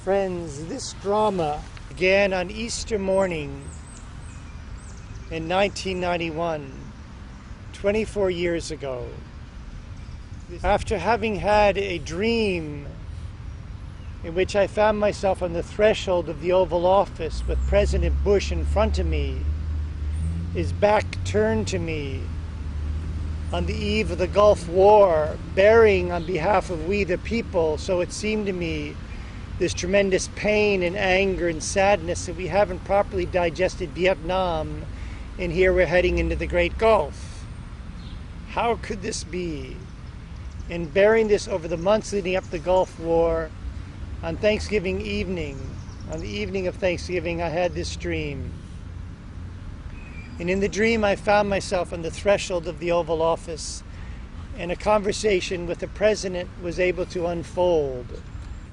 Friends, this drama began on Easter morning in 1991, 24 years ago. After having had a dream in which I found myself on the threshold of the Oval Office with President Bush in front of me, his back turned to me on the eve of the Gulf War, bearing on behalf of we the people, so it seemed to me, this tremendous pain and anger and sadness that we haven't properly digested Vietnam, and here we're heading into the Great Gulf. How could this be? And bearing this over the months leading up to the Gulf War, on Thanksgiving evening, on the evening of Thanksgiving, I had this dream. And in the dream, I found myself on the threshold of the Oval Office, and a conversation with the president was able to unfold.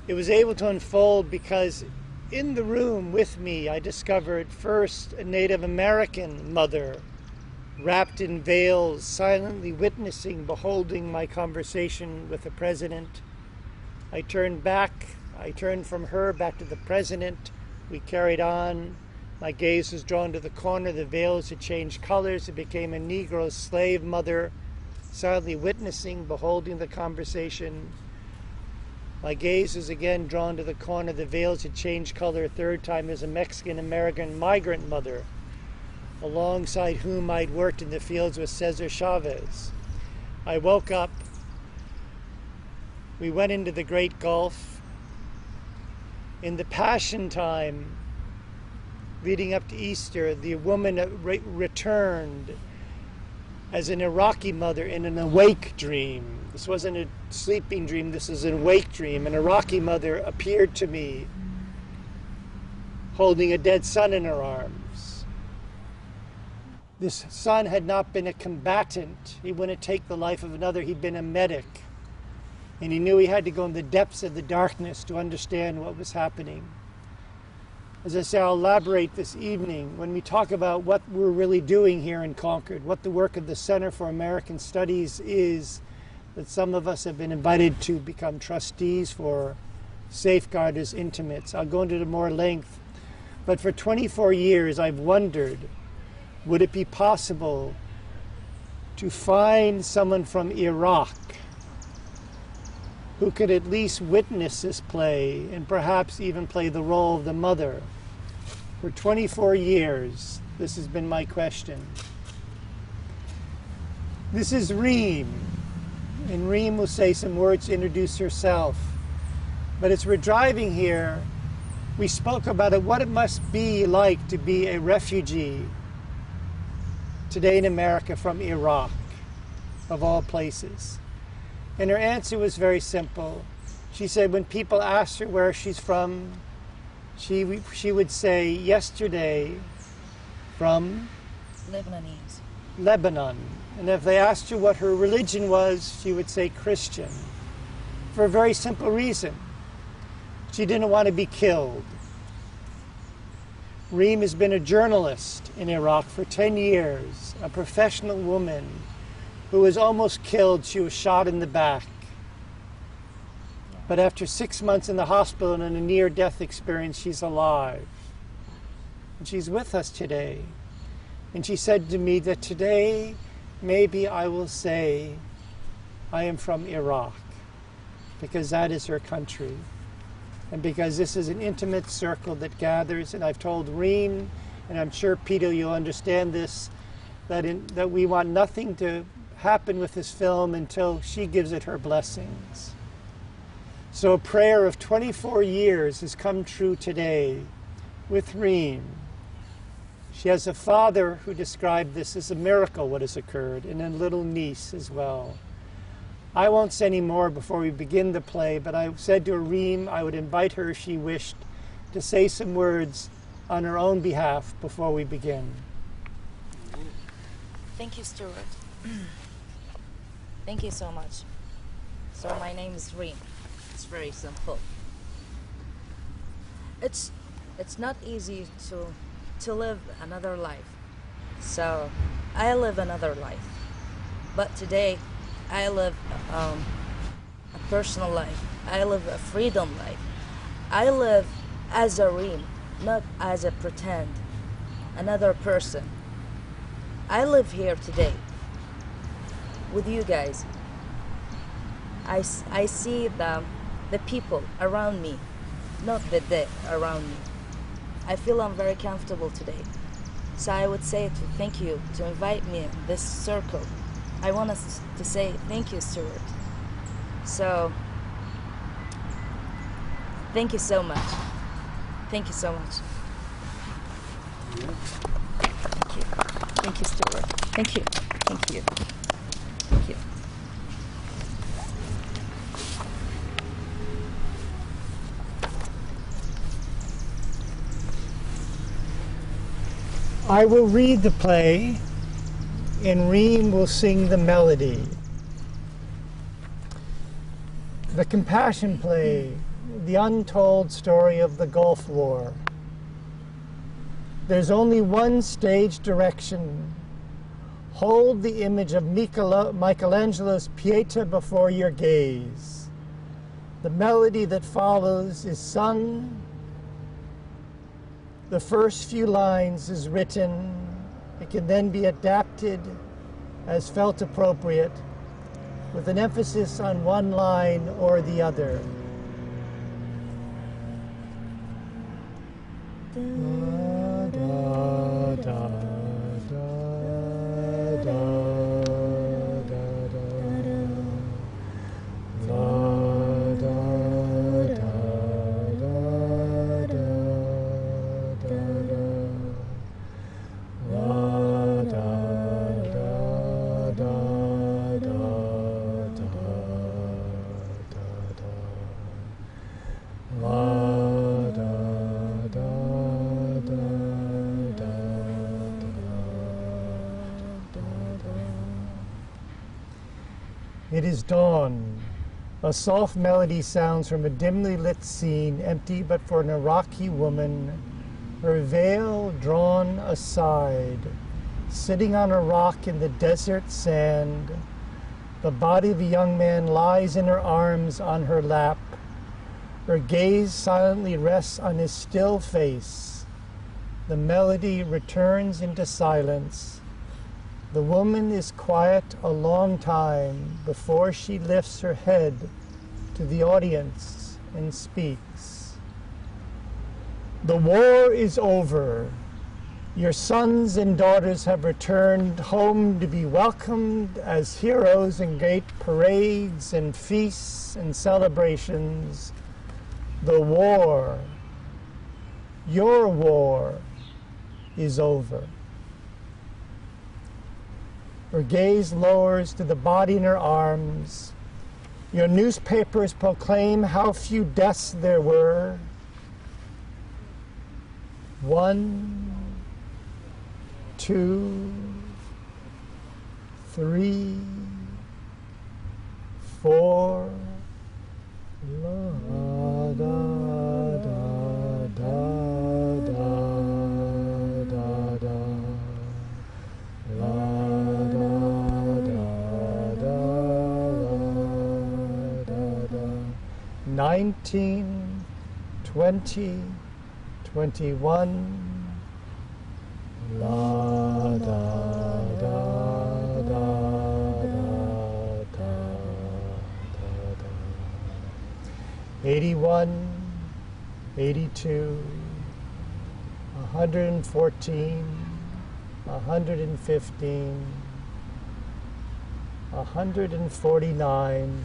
It was able to unfold because in the room with me, I discovered first a Native American mother, wrapped in veils, silently witnessing, beholding my conversation with the president. I turned from her back to the president. We carried on. My gaze was drawn to the corner. The veils had changed colors. It became a Negro slave mother, silently witnessing, beholding the conversation. My gaze was again drawn to the corner. The veils had changed color a third time as a Mexican-American migrant mother, alongside whom I'd worked in the fields with Cesar Chavez. I woke up. We went into the Great Gulf. In the Passion time, leading up to Easter, the woman returned as an Iraqi mother in an awake dream. This wasn't a sleeping dream, this is an awake dream. An Iraqi mother appeared to me holding a dead son in her arms. This son had not been a combatant. He wouldn't take the life of another. He'd been a medic. And he knew he had to go in the depths of the darkness to understand what was happening. As I say, I'll elaborate this evening when we talk about what we're really doing here in Concord, what the work of the Center for American Studies is, that some of us have been invited to become trustees for, safeguard as intimates. I'll go into more length. But for 24 years, I've wondered, would it be possible to find someone from Iraq who could at least witness this play and perhaps even play the role of the mother? For 24 years, this has been my question. This is Reem, and Reem will say some words to introduce herself. But as we're driving here, we spoke about what it must be like to be a refugee today in America from Iraq, of all places. And her answer was very simple. She said when people asked her where she's from, she would say, yesterday from Lebanon. And if they asked her what her religion was, she would say Christian. For a very simple reason. She didn't want to be killed. Reem has been a journalist in Iraq for 10 years, a professional woman who was almost killed. She was shot in the back. But after 6 months in the hospital and a near-death experience, she's alive. And she's with us today. And she said to me that today, maybe I will say, I am from Iraq, because that is her country. And because this is an intimate circle that gathers, and I've told Reem, and I'm sure Peter, you'll understand this, that we want nothing to happen with this film until she gives it her blessings. So a prayer of 24 years has come true today with Reem. She has a father who described this as a miracle, what has occurred, and a little niece as well. I won't say any more before we begin the play, but I said to Reem I would invite her, if she wished, to say some words on her own behalf before we begin. Thank you, Stuart. Thank you so much. So my name is Reem. It's very simple. It's not easy to live another life. So I live another life. But today I live a personal life. I live a freedom life. I live as a reem, not as a pretend, another person. I live here today with you guys. I see the people around me, not the dead around me. I feel I'm very comfortable today. So I would say thank you to invite me in this circle. I want us to say thank you, Stuart. So, thank you so much. Thank you so much. Thank you. Thank you, Stuart. Thank you. Thank you. Thank you. I will read the play, and Reem will sing the melody. The Compassion Play, the untold story of the Gulf War. There's only one stage direction. Hold the image of Michelangelo's Pieta before your gaze. The melody that follows is sung. The first few lines is written. It can then be adapted as felt appropriate, with an emphasis on one line or the other. Da, da, da, da, da, da, da, da, da. It is dawn. A soft melody sounds from a dimly lit scene, empty but for an Iraqi woman, her veil drawn aside, sitting on a rock in the desert sand. The body of a young man lies in her arms on her lap. Her gaze silently rests on his still face. The melody returns into silence. The woman is quiet a long time before she lifts her head to the audience and speaks. The war is over. Your sons and daughters have returned home to be welcomed as heroes in great parades and feasts and celebrations. The war, your war, is over. Her gaze lowers to the body in her arms. Your newspapers proclaim how few deaths there were. 1, 2, 3, 4. La, da, da, da, da, da, da. La, 19, 20, 21. La, da, da, da, da, da, da, da. 81, 82, 114, 115, 149.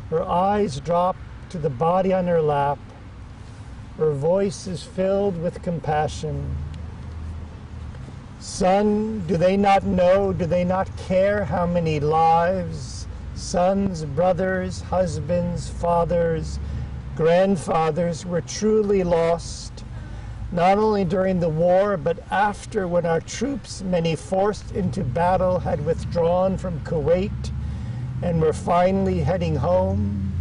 Her eyes drop to the body on her lap. Her voice is filled with compassion. Son, do they not know, do they not care how many lives, sons, brothers, husbands, fathers, grandfathers were truly lost, not only during the war, but after, when our troops, many forced into battle, had withdrawn from Kuwait and were finally heading home?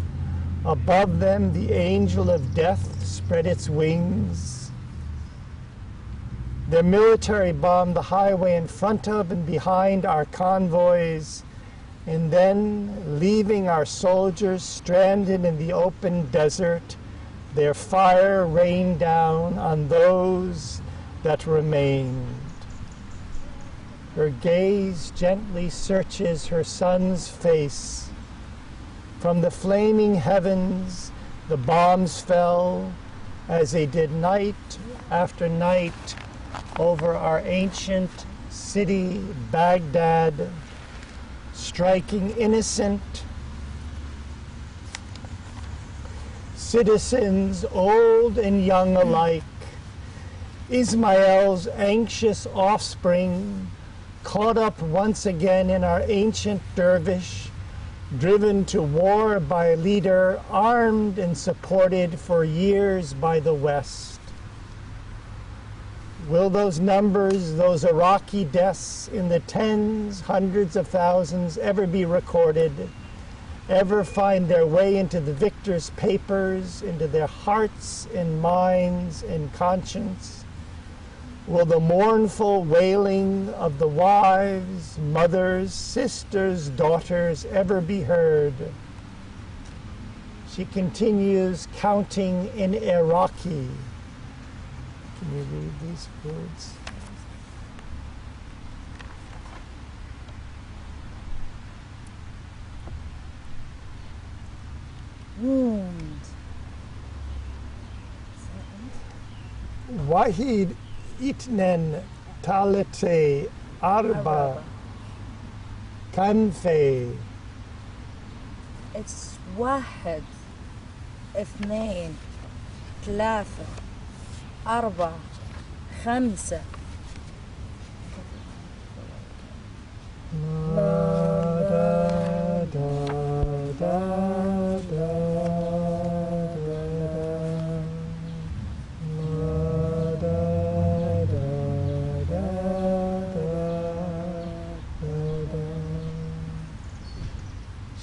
Above them, the angel of death spread its wings. Their military bombed the highway in front of and behind our convoys, and then, leaving our soldiers stranded in the open desert, their fire rained down on those that remained. Her gaze gently searches her son's face. From the flaming heavens, the bombs fell as they did night after night over our ancient city, Baghdad, striking innocent citizens, old and young alike. Ismael's anxious offspring, caught up once again in our ancient dervish, driven to war by a leader armed and supported for years by the West. Will those numbers, those Iraqi deaths in the tens, hundreds of thousands ever be recorded, ever find their way into the victors' papers, into their hearts and minds and conscience? Will the mournful wailing of the wives, mothers, sisters, daughters ever be heard? She continues counting in Iraqi. Can you read these words? Wound. Wahid itnen talate arba kanfe. It's واحد اثنين ثلاثة أربعة خمسة.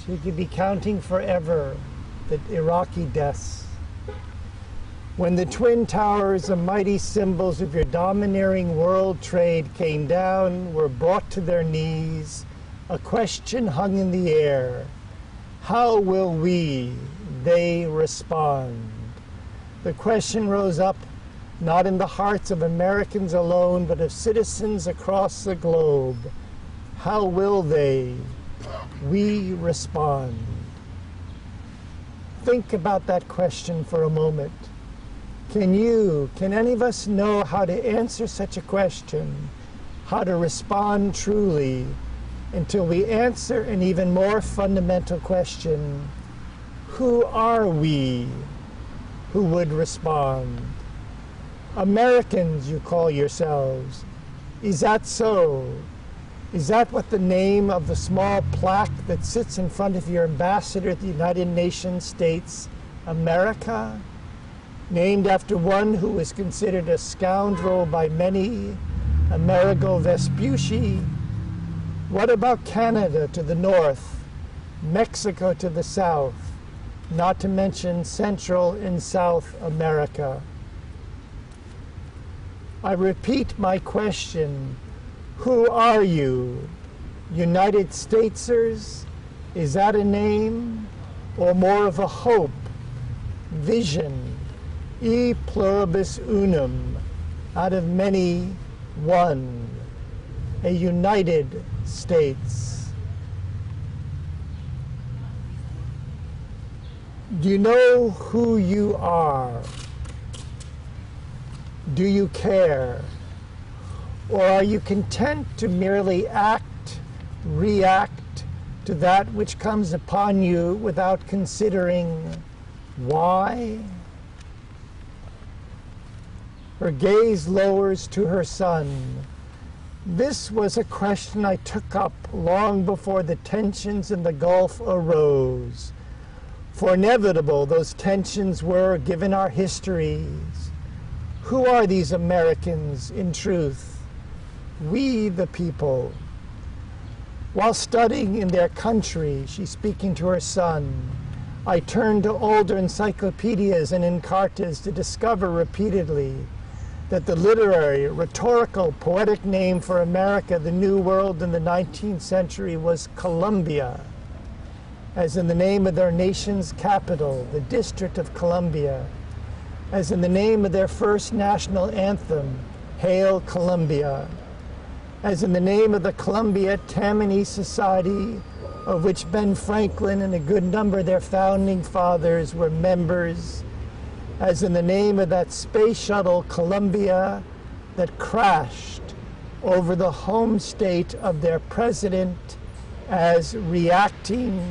She could be counting forever the Iraqi deaths. When the Twin Towers, the mighty symbols of your domineering world trade, came down, were brought to their knees, a question hung in the air. How will they respond? The question rose up not in the hearts of Americans alone, but of citizens across the globe. How will we respond? Think about that question for a moment. Can any of us know how to answer such a question, how to respond truly, until we answer an even more fundamental question? Who are we who would respond? Americans, you call yourselves. Is that so? Is that what the name of the small plaque that sits in front of your ambassador at the United Nations states? America? Named after one who was considered a scoundrel by many, Amerigo Vespucci. What about Canada to the north, Mexico to the south, not to mention Central and South America? I repeat my question. Who are you? United Statesers? Is that a name? Or more of a hope, vision, e pluribus unum, out of many, one, a United States? Do you know who you are? Do you care? Or are you content to merely react to that which comes upon you without considering why? Her gaze lowers to her son. This was a question I took up long before the tensions in the Gulf arose. For inevitable those tensions were, given our histories. Who are these Americans in truth? We the people. While studying in their country, she's speaking to her son, I turned to older encyclopedias and encartas to discover repeatedly that the literary, rhetorical, poetic name for America, the New World in the 19th century, was Columbia, as in the name of their nation's capital, the District of Columbia. as in the name of their first national anthem, Hail Columbia, as in the name of the Columbia Tammany Society, of which Ben Franklin and a good number of their founding fathers were members, as in the name of that space shuttle Columbia that crashed over the home state of their president, as reacting,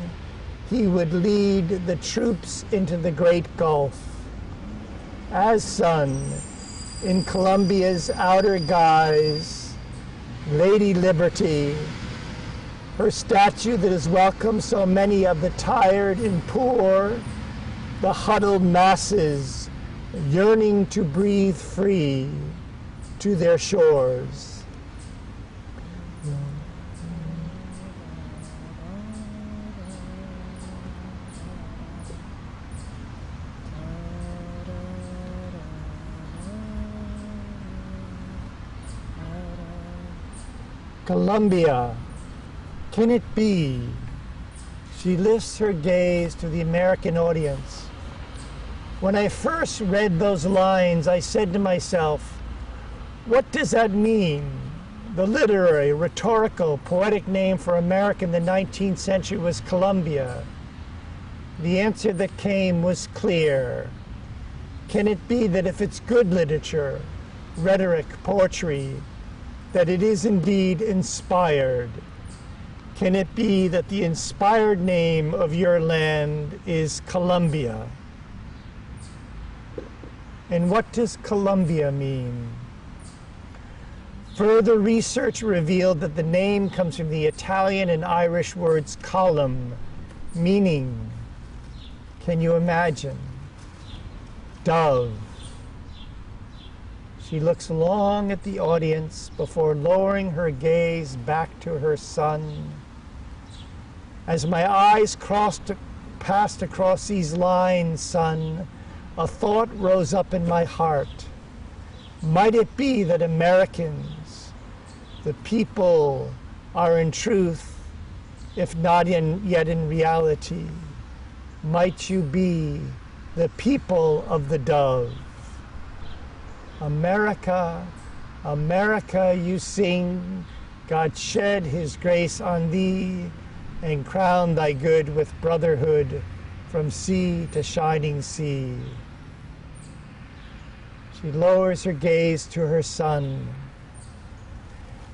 he would lead the troops into the great Gulf. As sun, in Columbia's outer guise, Lady Liberty, her statue that has welcomed so many of the tired and poor, the huddled masses yearning to breathe free to their shores. Columbia, can it be? She lifts her gaze to the American audience. When I first read those lines, I said to myself, what does that mean? The literary, rhetorical, poetic name for America in the 19th century was Columbia. The answer that came was clear. Can it be that if it's good literature, rhetoric, poetry, that it is indeed inspired? Can it be that the inspired name of your land is Columbia? And what does Columbia mean? Further research revealed that the name comes from the Italian and Irish words column, meaning, can you imagine? Dove. She looks long at the audience before lowering her gaze back to her son. As my eyes passed across these lines, son, a thought rose up in my heart. Might it be that Americans, the people, are in truth, if not yet in reality, might you be the people of the dove? America, America, you sing, God shed his grace on thee and crown thy good with brotherhood from sea to shining sea. She lowers her gaze to her son.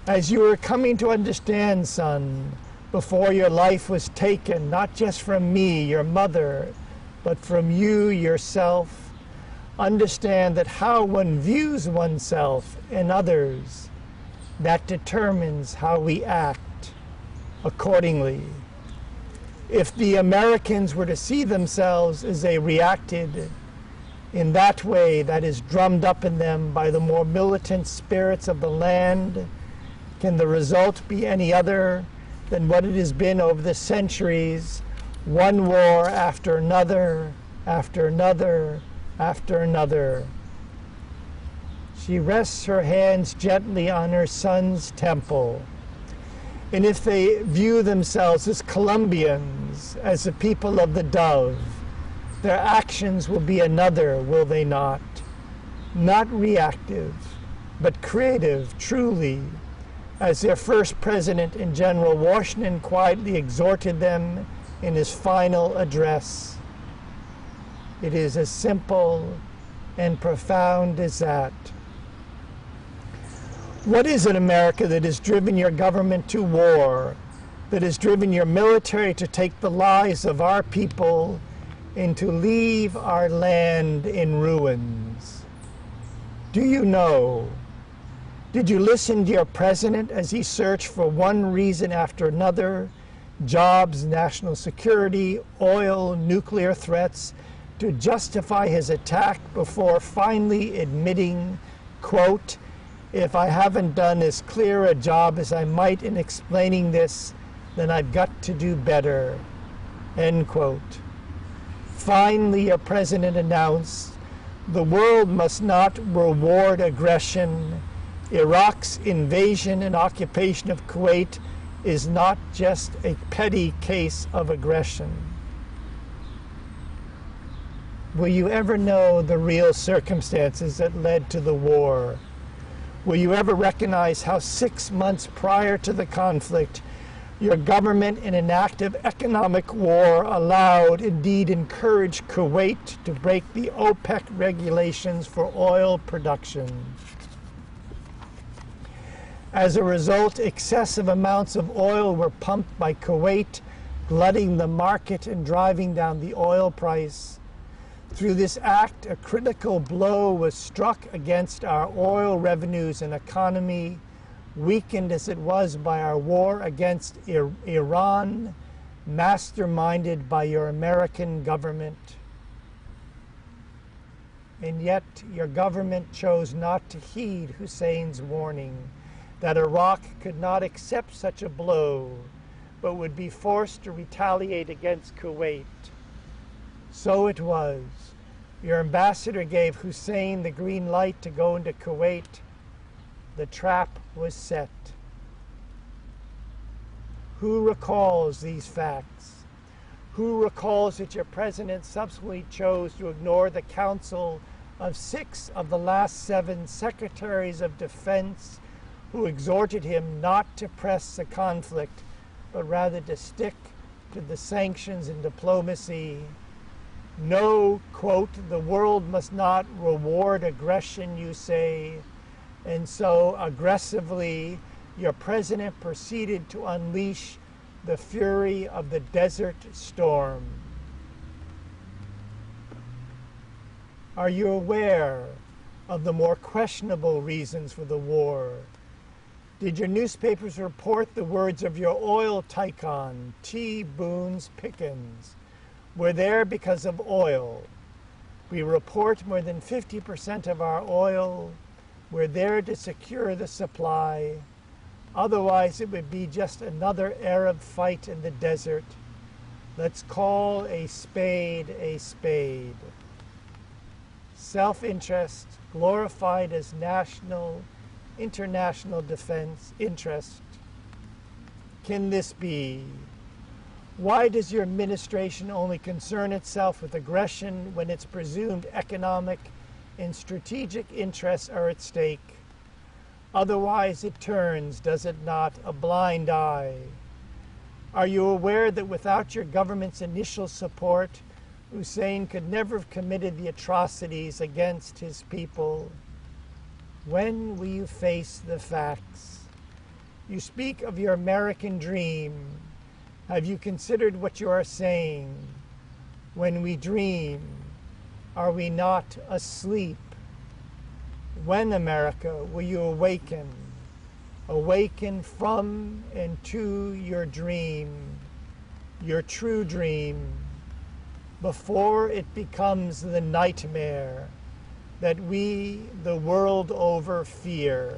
As you were coming to understand, son, before your life was taken, not just from me, your mother, but from you yourself, understand that how one views oneself and others, that determines how we act accordingly. If the Americans were to see themselves as they reacted in that way that is drummed up in them by the more militant spirits of the land, can the result be any other than what it has been over the centuries, one war after another, after another, after another? She rests her hands gently on her son's temple. And if they view themselves as Columbians, as the people of the dove, their actions will be another, will they not? Not reactive, but creative, truly, as their first president and General Washington quietly exhorted them in his final address. It is as simple and profound as that. What is it, America, that has driven your government to war, that has driven your military to take the lives of our people and to leave our land in ruins? Do you know? Did you listen to your president as he searched for one reason after another, jobs, national security, oil, nuclear threats, to justify his attack before finally admitting, quote, if I haven't done as clear a job as I might in explaining this, then I've got to do better, end quote. Finally, your president announced, the world must not reward aggression. Iraq's invasion and occupation of Kuwait is not just a petty case of aggression. Will you ever know the real circumstances that led to the war? Will you ever recognize how 6 months prior to the conflict, your government in an active economic war allowed, indeed encouraged, Kuwait to break the OPEC regulations for oil production? As a result, excessive amounts of oil were pumped by Kuwait, glutting the market and driving down the oil price. Through this act, a critical blow was struck against our oil revenues and economy, weakened as it was by our war against Iran, masterminded by your American government. And yet, your government chose not to heed Hussein's warning that Iraq could not accept such a blow, but would be forced to retaliate against Kuwait. So it was. Your ambassador gave Hussein the green light to go into Kuwait. The trap was set. Who recalls these facts? Who recalls that your president subsequently chose to ignore the counsel of 6 of the last 7 secretaries of defense who exhorted him not to press the conflict, but rather to stick to the sanctions and diplomacy? No, quote, the world must not reward aggression, you say, and so aggressively your president proceeded to unleash the fury of the desert storm. Are you aware of the more questionable reasons for the war? Did your newspapers report the words of your oil tycoon, T. Boone's Pickens? We're there because of oil. We report more than 50% of our oil. We're there to secure the supply. Otherwise, it would be just another Arab fight in the desert. Let's call a spade a spade. Self-interest glorified as national, international defense interest. Can this be? Why does your administration only concern itself with aggression when its presumed economic and strategic interests are at stake? Otherwise, it turns, does it not, a blind eye? Are you aware that without your government's initial support, Hussein could never have committed the atrocities against his people? When will you face the facts? You speak of your American dream. Have you considered what you are saying? When we dream, are we not asleep? When, America, will you awaken? Awaken from and to your dream, your true dream, before it becomes the nightmare that we, the world over, fear.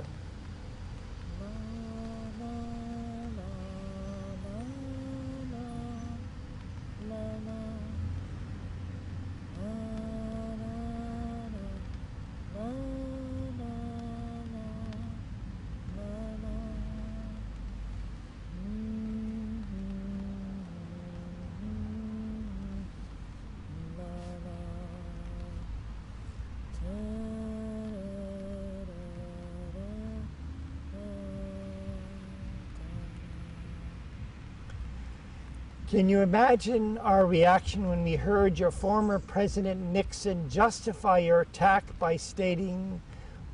Can you imagine our reaction when we heard your former President Nixon justify your attack by stating,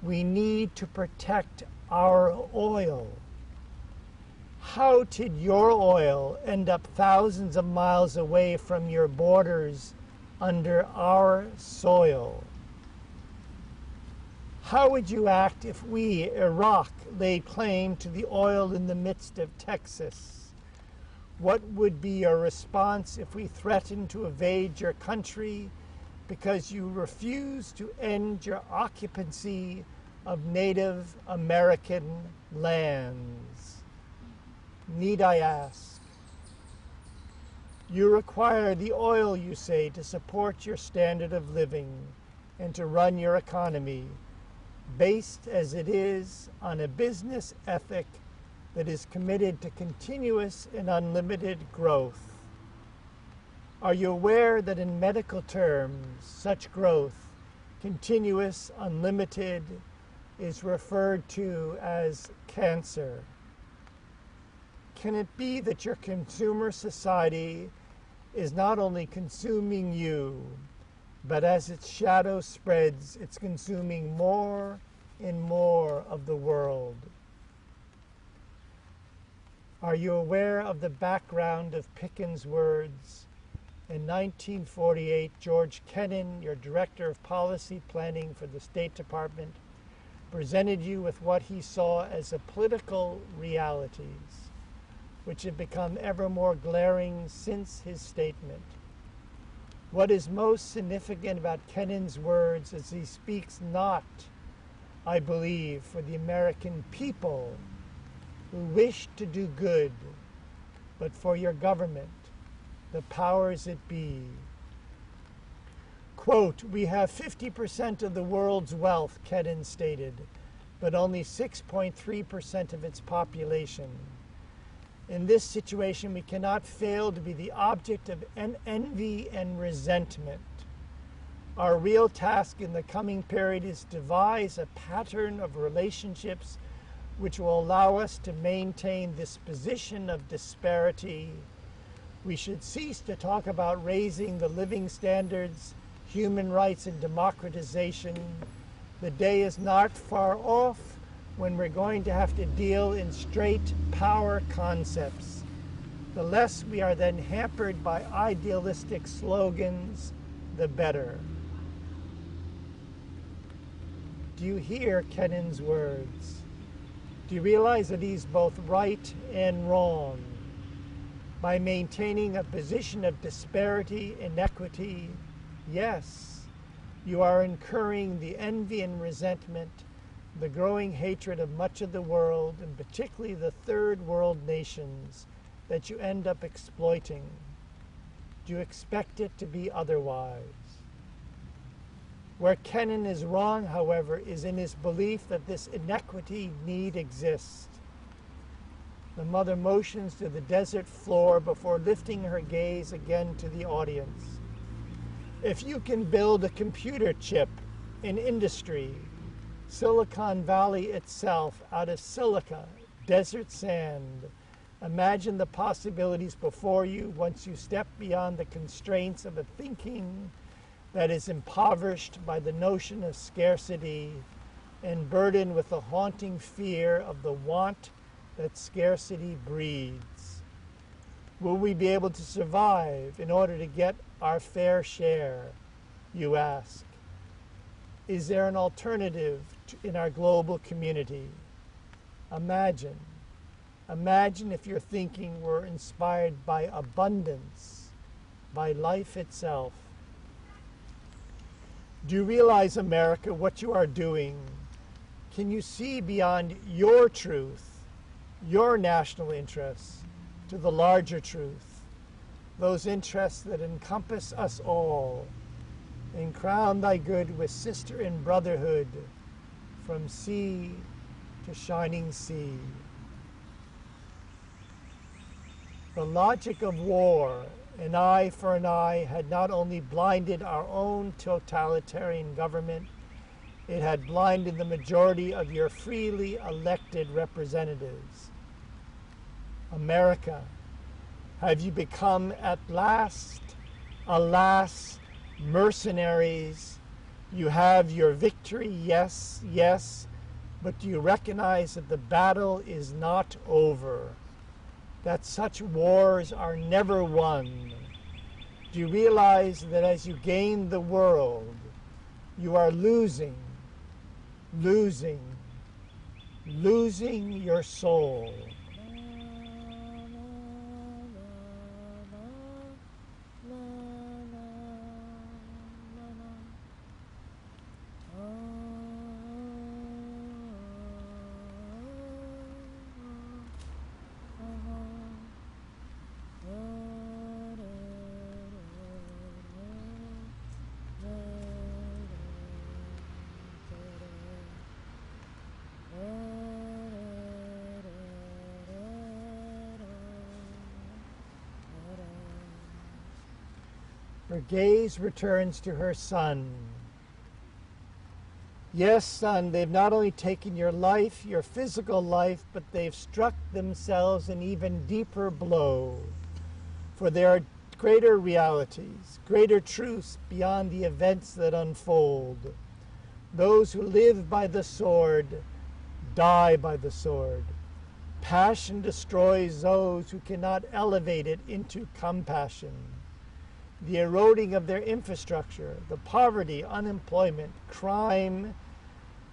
"We need to protect our oil"? How did your oil end up thousands of miles away from your borders under our soil? How would you act if we, Iraq, laid claim to the oil in the midst of Texas? What would be your response if we threatened to invade your country because you refuse to end your occupancy of Native American lands? Need I ask? You require the oil, you say, to support your standard of living and to run your economy, based as it is on a business ethic that is committed to continuous and unlimited growth. Are you aware that in medical terms, such growth, continuous, unlimited, is referred to as cancer? Can it be that your consumer society is not only consuming you, but as its shadow spreads, it's consuming more and more of the world? Are you aware of the background of Pickens' words? In 1948, George Kennan, your director of policy planning for the State Department, presented you with what he saw as the political realities, which have become ever more glaring since his statement. What is most significant about Kennan's words is he speaks not, I believe, for the American people who wish to do good, but for your government, the powers that be. Quote, "We have 50% of the world's wealth," Kennan stated, "but only 6.3% of its population. In this situation, we cannot fail to be the object of envy and resentment. Our real task in the coming period is to devise a pattern of relationships which will allow us to maintain this position of disparity. We should cease to talk about raising the living standards, human rights, and democratization. The day is not far off when we're going to have to deal in straight power concepts. The less we are then hampered by idealistic slogans, the better." Do you hear Kennan's words? Do you realize that he's both right and wrong? By maintaining a position of disparity, inequity, yes, you are incurring the envy and resentment, the growing hatred of much of the world, and particularly the third world nations that you end up exploiting. Do you expect it to be otherwise? Where Kennan is wrong, however, is in his belief that this inequity need exist. The mother motions to the desert floor before lifting her gaze again to the audience. If you can build a computer chip in industry, Silicon Valley itself, out of silica, desert sand, imagine the possibilities before you once you step beyond the constraints of a thinking that is impoverished by the notion of scarcity and burdened with the haunting fear of the want that scarcity breeds. Will we be able to survive in order to get our fair share, you ask? Is there an alternative in our global community? Imagine if your thinking were inspired by abundance, by life itself. Do you realize, America, what you are doing? Can you see beyond your truth, your national interests, to the larger truth, those interests that encompass us all, and crown thy good with sister and brotherhood from sea to shining sea? The logic of war, an eye for an eye, had not only blinded our own totalitarian government, it had blinded the majority of your freely elected representatives. America, have you become at last, alas, mercenaries? You have your victory, yes, yes, but do you recognize that the battle is not over, that such wars are never won? Do you realize that as you gain the world, you are losing your soul? Her gaze returns to her son. Yes, son, they've not only taken your life, your physical life, but they've struck themselves an even deeper blow. For there are greater realities, greater truths beyond the events that unfold. Those who live by the sword die by the sword. Passion destroys those who cannot elevate it into compassion. The eroding of their infrastructure, the poverty, unemployment, crime,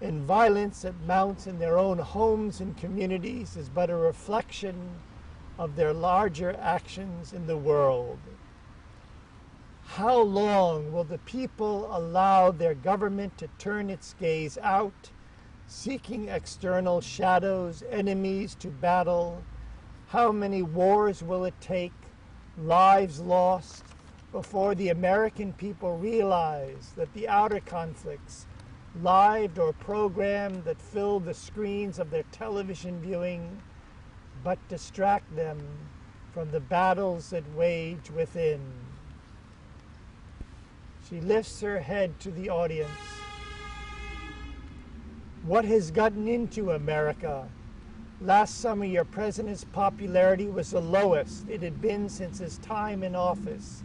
and violence that mounts in their own homes and communities is but a reflection of their larger actions in the world. How long will the people allow their government to turn its gaze out, seeking external shadows, enemies to battle? How many wars will it take, lives lost, before the American people realize that the outer conflicts, lived or programmed, that fill the screens of their television viewing, but distract them from the battles that wage within? She lifts her head to the audience. What has gotten into America? Last summer, your president's popularity was the lowest it had been since his time in office.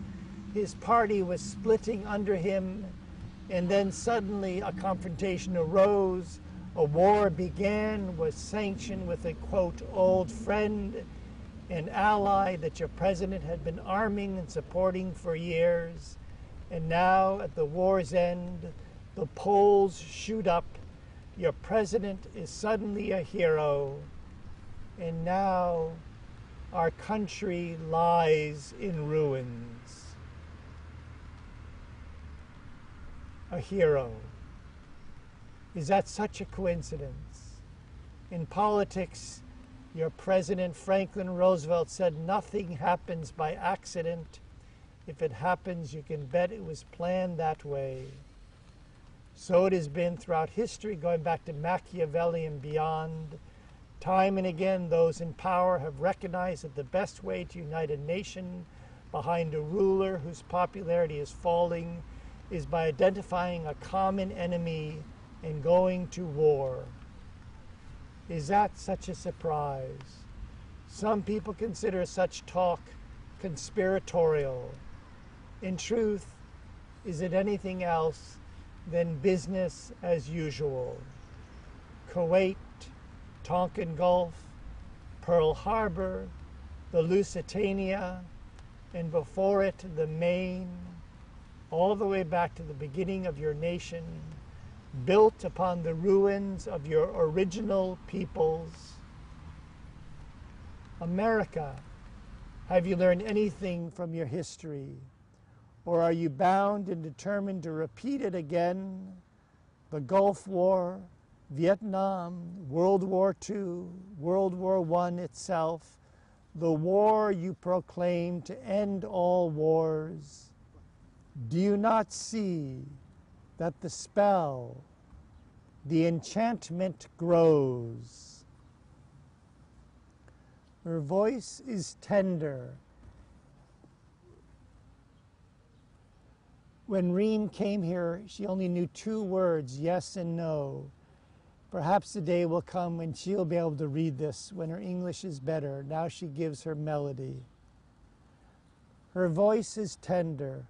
His party was splitting under him, and then suddenly a confrontation arose. A war began, was sanctioned with a, quote, old friend, an ally that your president had been arming and supporting for years. And now, at the war's end, the polls shoot up. Your president is suddenly a hero. And now, our country lies in ruins. A hero. Is that such a coincidence? In politics, your president, Franklin Roosevelt, said nothing happens by accident. If it happens, you can bet it was planned that way. So it has been throughout history, going back to Machiavelli and beyond. Time and again, those in power have recognized that the best way to unite a nation behind a ruler whose popularity is falling is by identifying a common enemy and going to war. Is that such a surprise? Some people consider such talk conspiratorial. In truth, is it anything else than business as usual? Kuwait, Tonkin Gulf, Pearl Harbor, the Lusitania, and before it, the Maine, all the way back to the beginning of your nation, built upon the ruins of your original peoples. America, have you learned anything from your history? Or are you bound and determined to repeat it again? The Gulf War, Vietnam, World War II, World War I itself, the war you proclaim to end all wars. Do you not see that the spell, the enchantment grows? Her voice is tender. When Reen came here, she only knew 2 words, yes and no. Perhaps the day will come when she'll be able to read this, when her English is better. Now she gives her melody. Her voice is tender.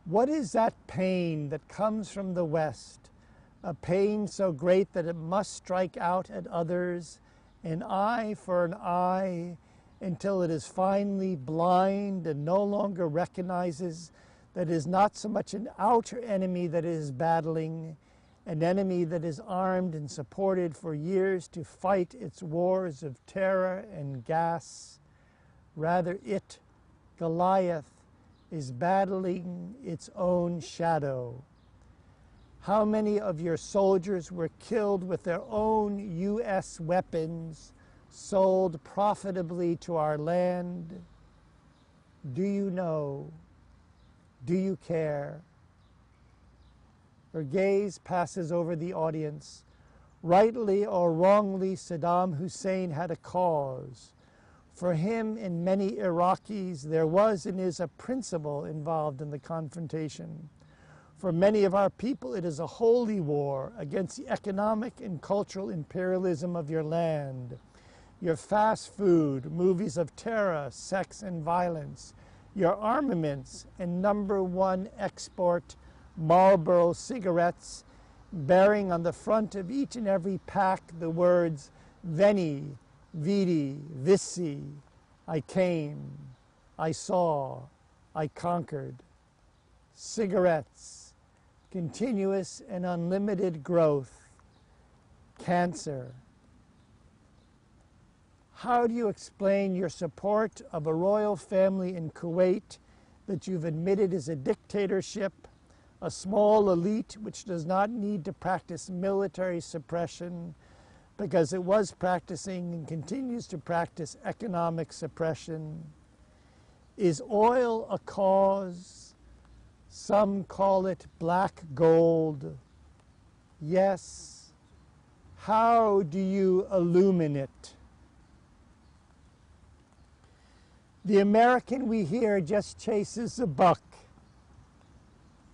What is that pain that comes from the West? A pain so great that it must strike out at others, an eye for an eye, until it is finally blind and no longer recognizes that it is not so much an outer enemy that it is battling, an enemy that is armed and supported for years to fight its wars of terror and gas. Rather, it, Goliath, is battling its own shadow. How many of your soldiers were killed with their own U.S. weapons, sold profitably to our land? Do you know? Do you care? Her gaze passes over the audience. Rightly or wrongly, Saddam Hussein had a cause. For him and many Iraqis, there was and is a principle involved in the confrontation. For many of our people, it is a holy war against the economic and cultural imperialism of your land. Your fast food, movies of terror, sex, and violence, your armaments, and #1 export Marlboro cigarettes, bearing on the front of each and every pack the words Veni, Vidi, Vici, I came, I saw, I conquered. Cigarettes, continuous and unlimited growth, cancer. How do you explain your support of a royal family in Kuwait that you've admitted is a dictatorship, a small elite which does not need to practice military suppression because it was practicing and continues to practice economic suppression? Is oil a cause? Some call it black gold. Yes. How do you illumine it? The American we hear just chases a buck.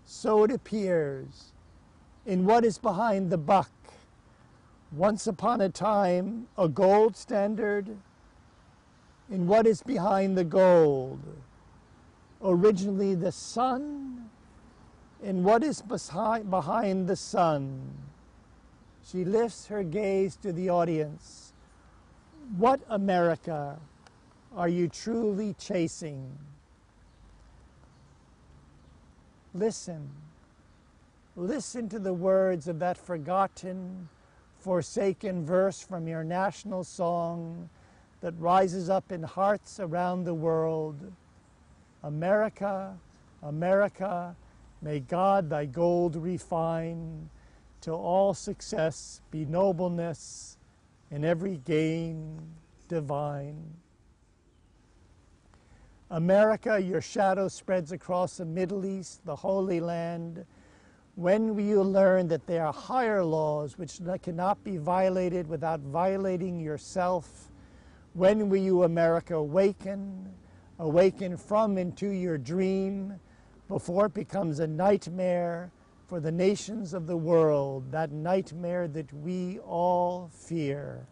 So it appears. In what is behind the buck? Once upon a time, a gold standard. In what is behind the gold? Originally the sun. In what is behind the sun? She lifts her gaze to the audience. What America are you truly chasing? Listen. Listen to the words of that forgotten, forsaken verse from your national song that rises up in hearts around the world. America, America, may God thy gold refine, till all success be nobleness, and every gain divine. America, your shadow spreads across the Middle East, the Holy Land. When will you learn that there are higher laws which cannot be violated without violating yourself? When will you, America, awaken from into your dream before it becomes a nightmare for the nations of the world, that nightmare that we all fear?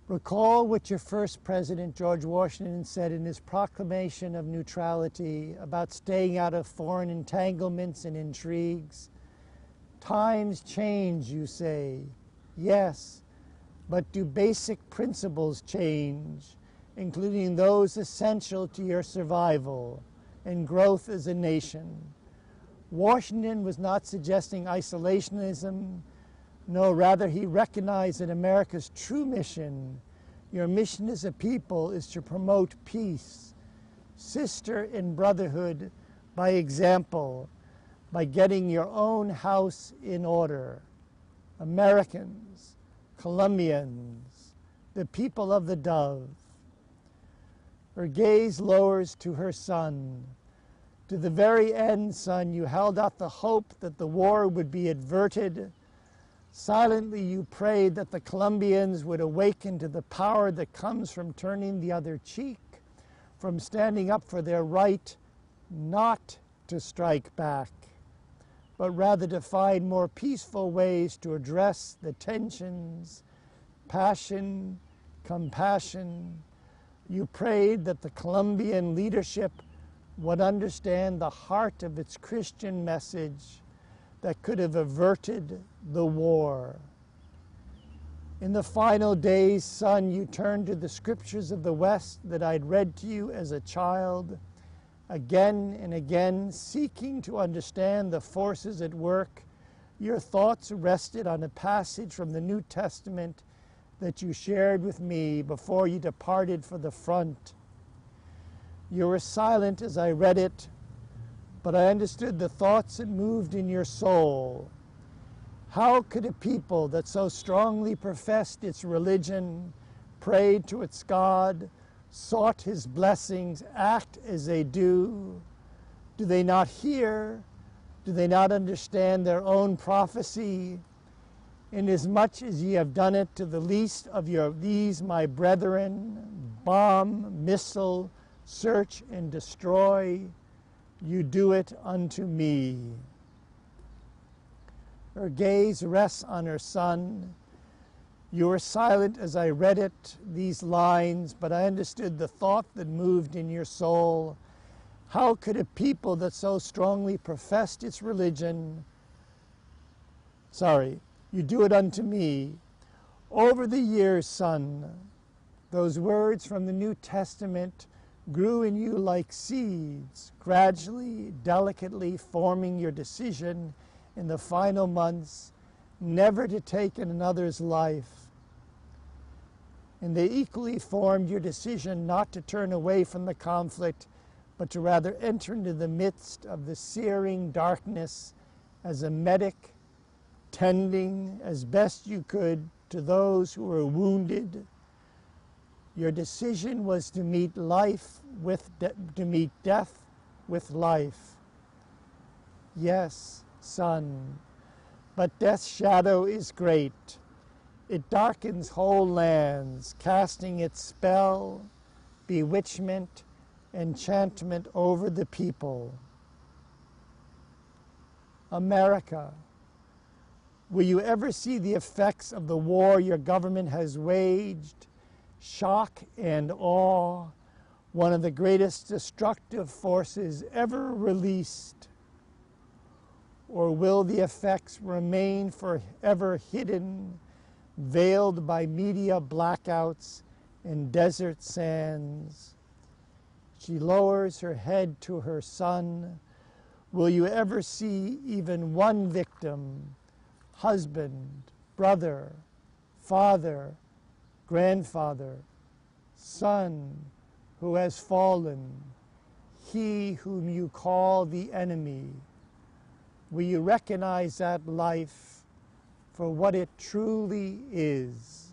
Recall what your first president, George Washington, said in his proclamation of neutrality about staying out of foreign entanglements and intrigues. Times change, you say. Yes, but do basic principles change, including those essential to your survival and growth as a nation? Washington was not suggesting isolationism. No, rather he recognized that America's true mission, your mission as a people, is to promote peace, sister and brotherhood by example, by getting your own house in order. Americans, Colombians, the people of the dove. Her gaze lowers to her son. To the very end, son, you held out the hope that the war would be averted. Silently you prayed that the Colombians would awaken to the power that comes from turning the other cheek, from standing up for their right not to strike back, but rather to find more peaceful ways to address the tensions, passion, compassion. You prayed that the Colombian leadership would understand the heart of its Christian message that could have averted the war. In the final days, son, you turned to the scriptures of the West that I'd read to you as a child, again and again, seeking to understand the forces at work Your thoughts rested on a passage from the New Testament that you shared with me before you departed for the front. You were silent as I read it, but I understood the thoughts that moved in your soul. How could a people that so strongly professed its religion, prayed to its God, sought his blessings, act as they do? Do they not hear? Do they not understand their own prophecy? Inasmuch as ye have done it to the least of these my brethren, bomb, missile, search, and destroy, you do it unto me. Her gaze rests on her son. You were silent as I read it, these lines, but I understood the thought that moved in your soul. How could a people that so strongly professed its religion, you do it unto me. Over the years, son, those words from the New Testament grew in you like seeds, gradually, delicately forming your decision in the final months never to take another's life. And they equally formed your decision not to turn away from the conflict, but to rather enter into the midst of the searing darkness as a medic, tending as best you could to those who were wounded. Your decision was to meet death with life. Yes, son, but death's shadow is great. It darkens whole lands, casting its spell, bewitchment, enchantment over the people. America, will you ever see the effects of the war your government has waged? Shock and awe, one of the greatest destructive forces ever released. Or will the effects remain forever hidden, veiled by media blackouts and desert sands? She lowers her head to her son. Will you ever see even one victim, husband, brother, father, grandfather, son, who has fallen, he whom you call the enemy? Will you recognize that life for what it truly is?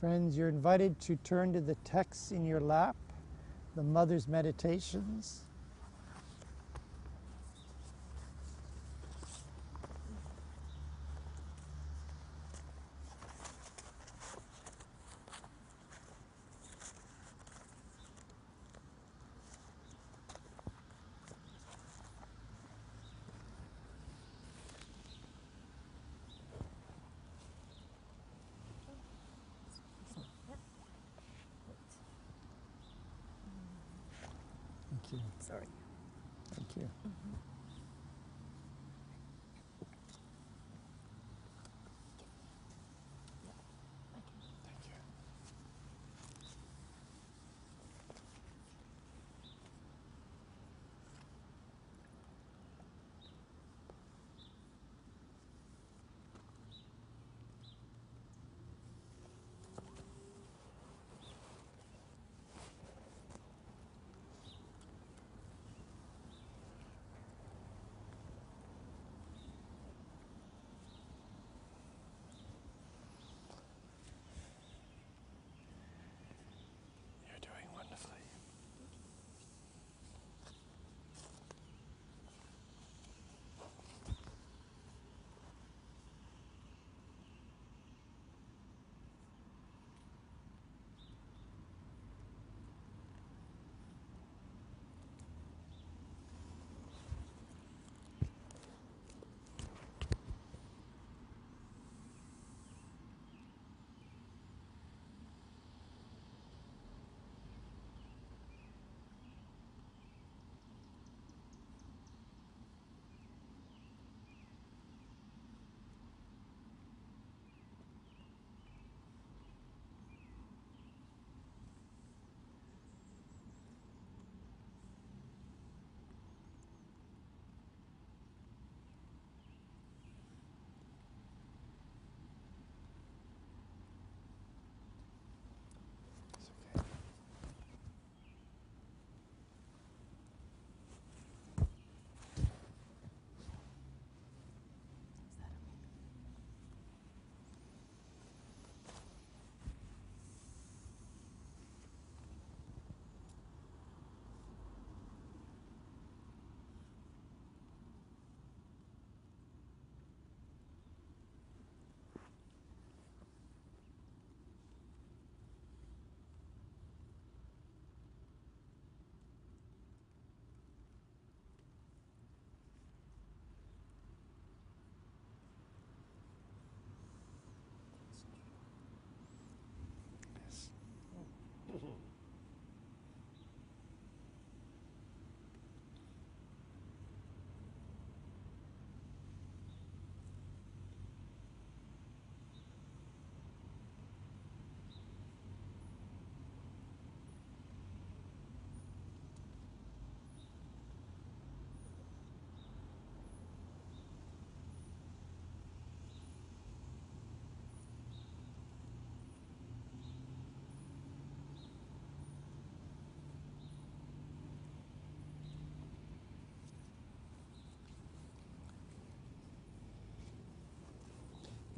Friends, you're invited to turn to the texts in your lap, the Mother's Meditations. Thank you. Sorry. Thank you. Thank you.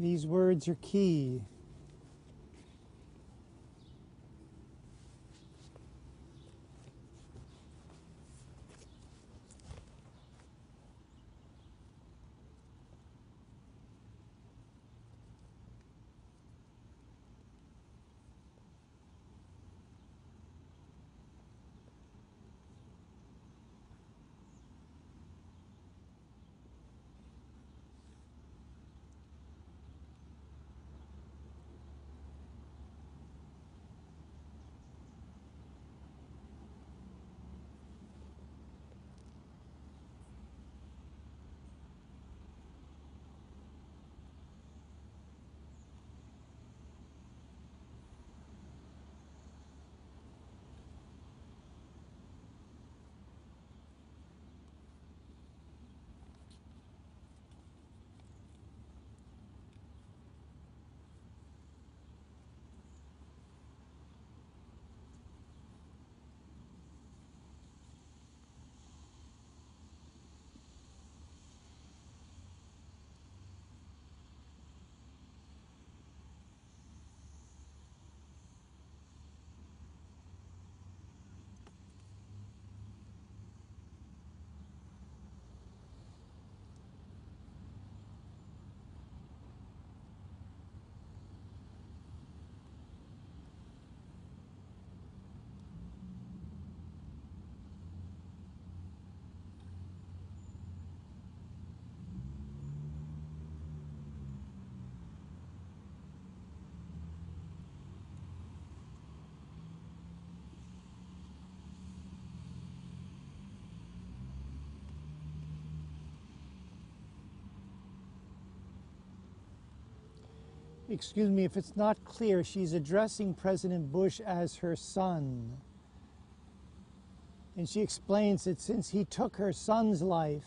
These words are key. Excuse me, if it's not clear, she's addressing President Bush as her son. And she explains that since he took her son's life,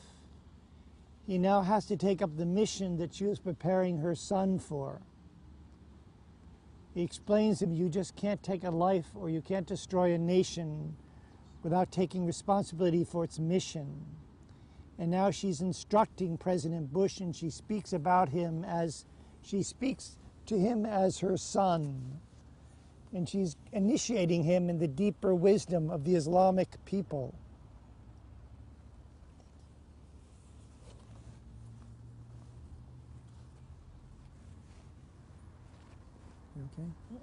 he now has to take up the mission that she was preparing her son for. He explains to him, you just can't take a life or you can't destroy a nation without taking responsibility for its mission. And now she's instructing President Bush, and she speaks about him as, she speaks to him as her son. And she's initiating him in the deeper wisdom of the Islamic people. You okay? Yeah.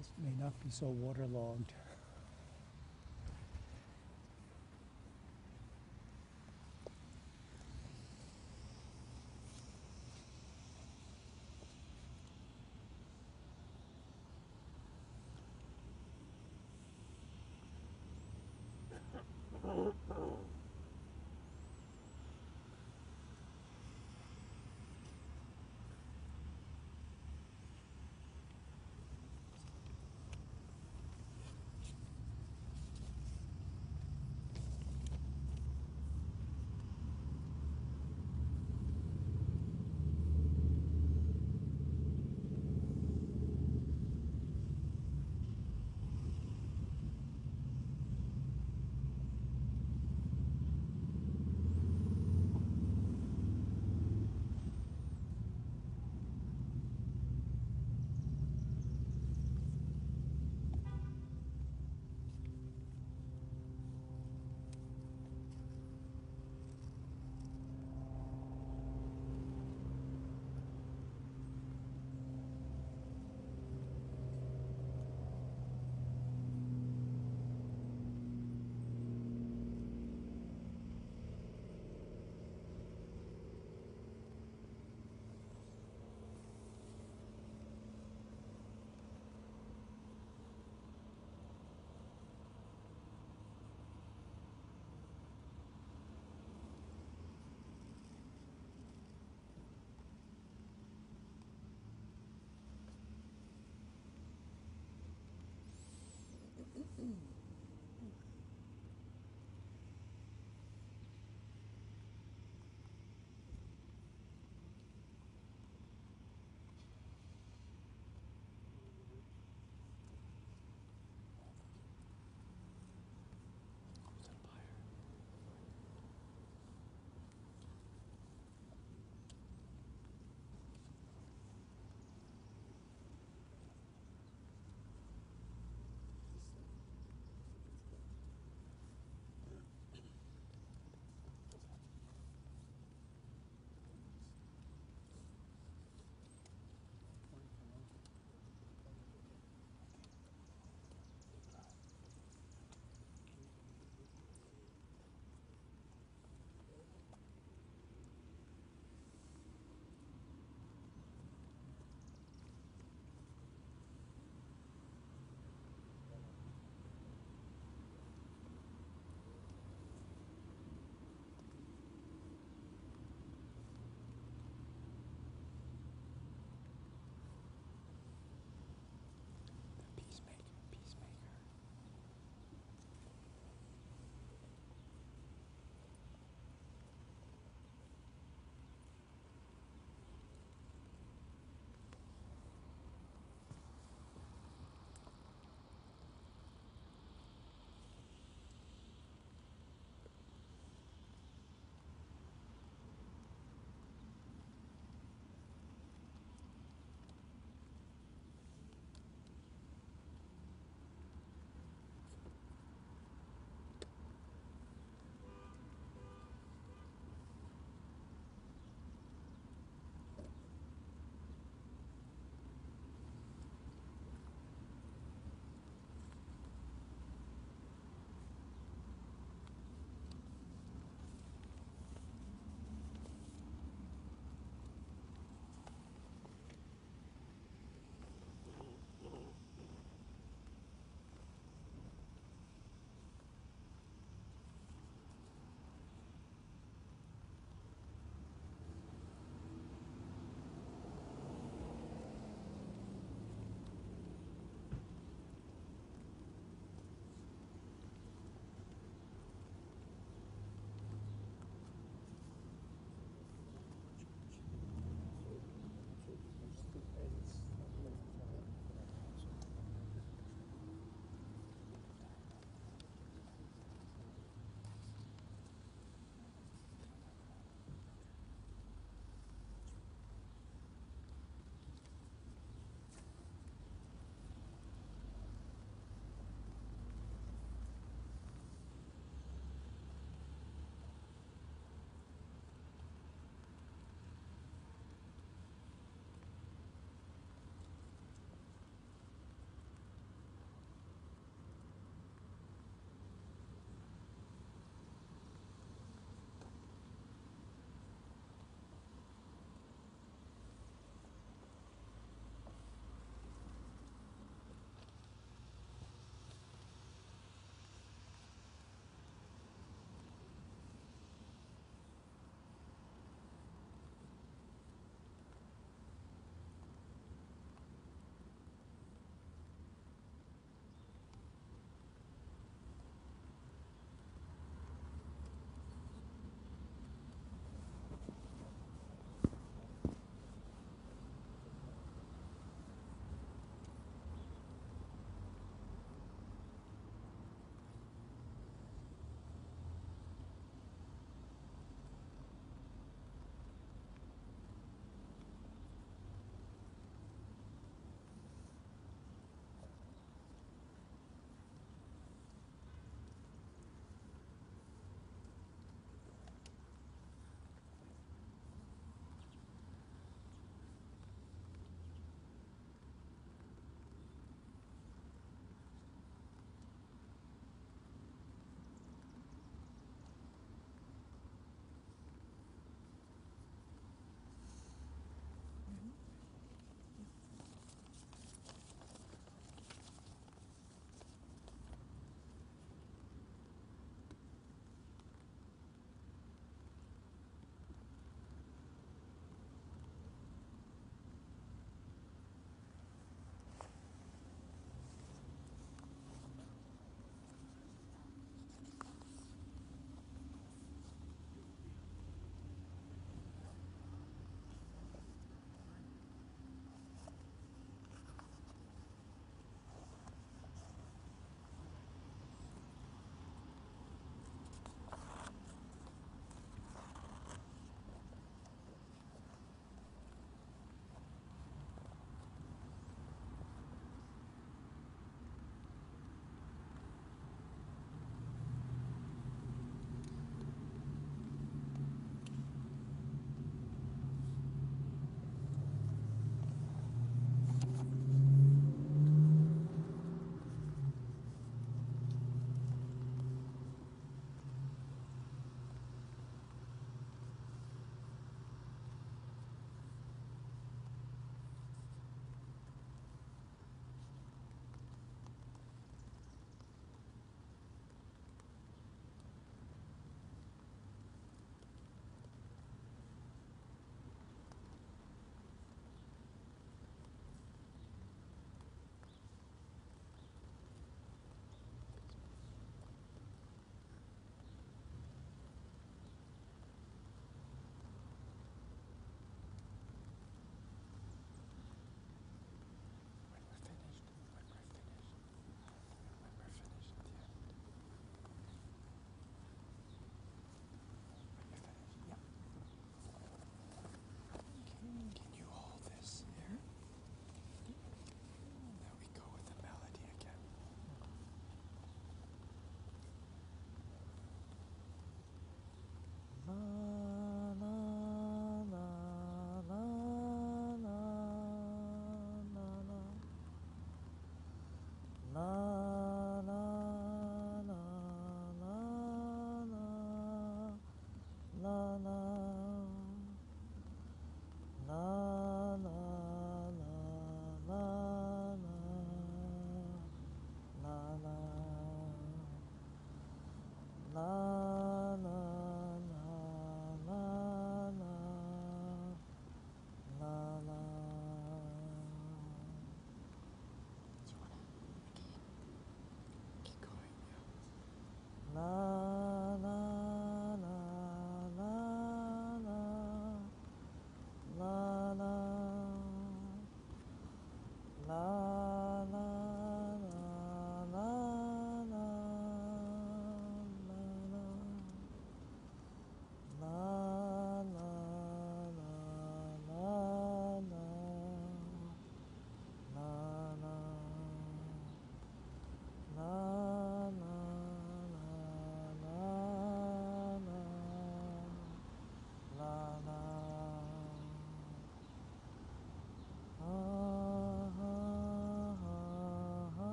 This may not be so waterlogged.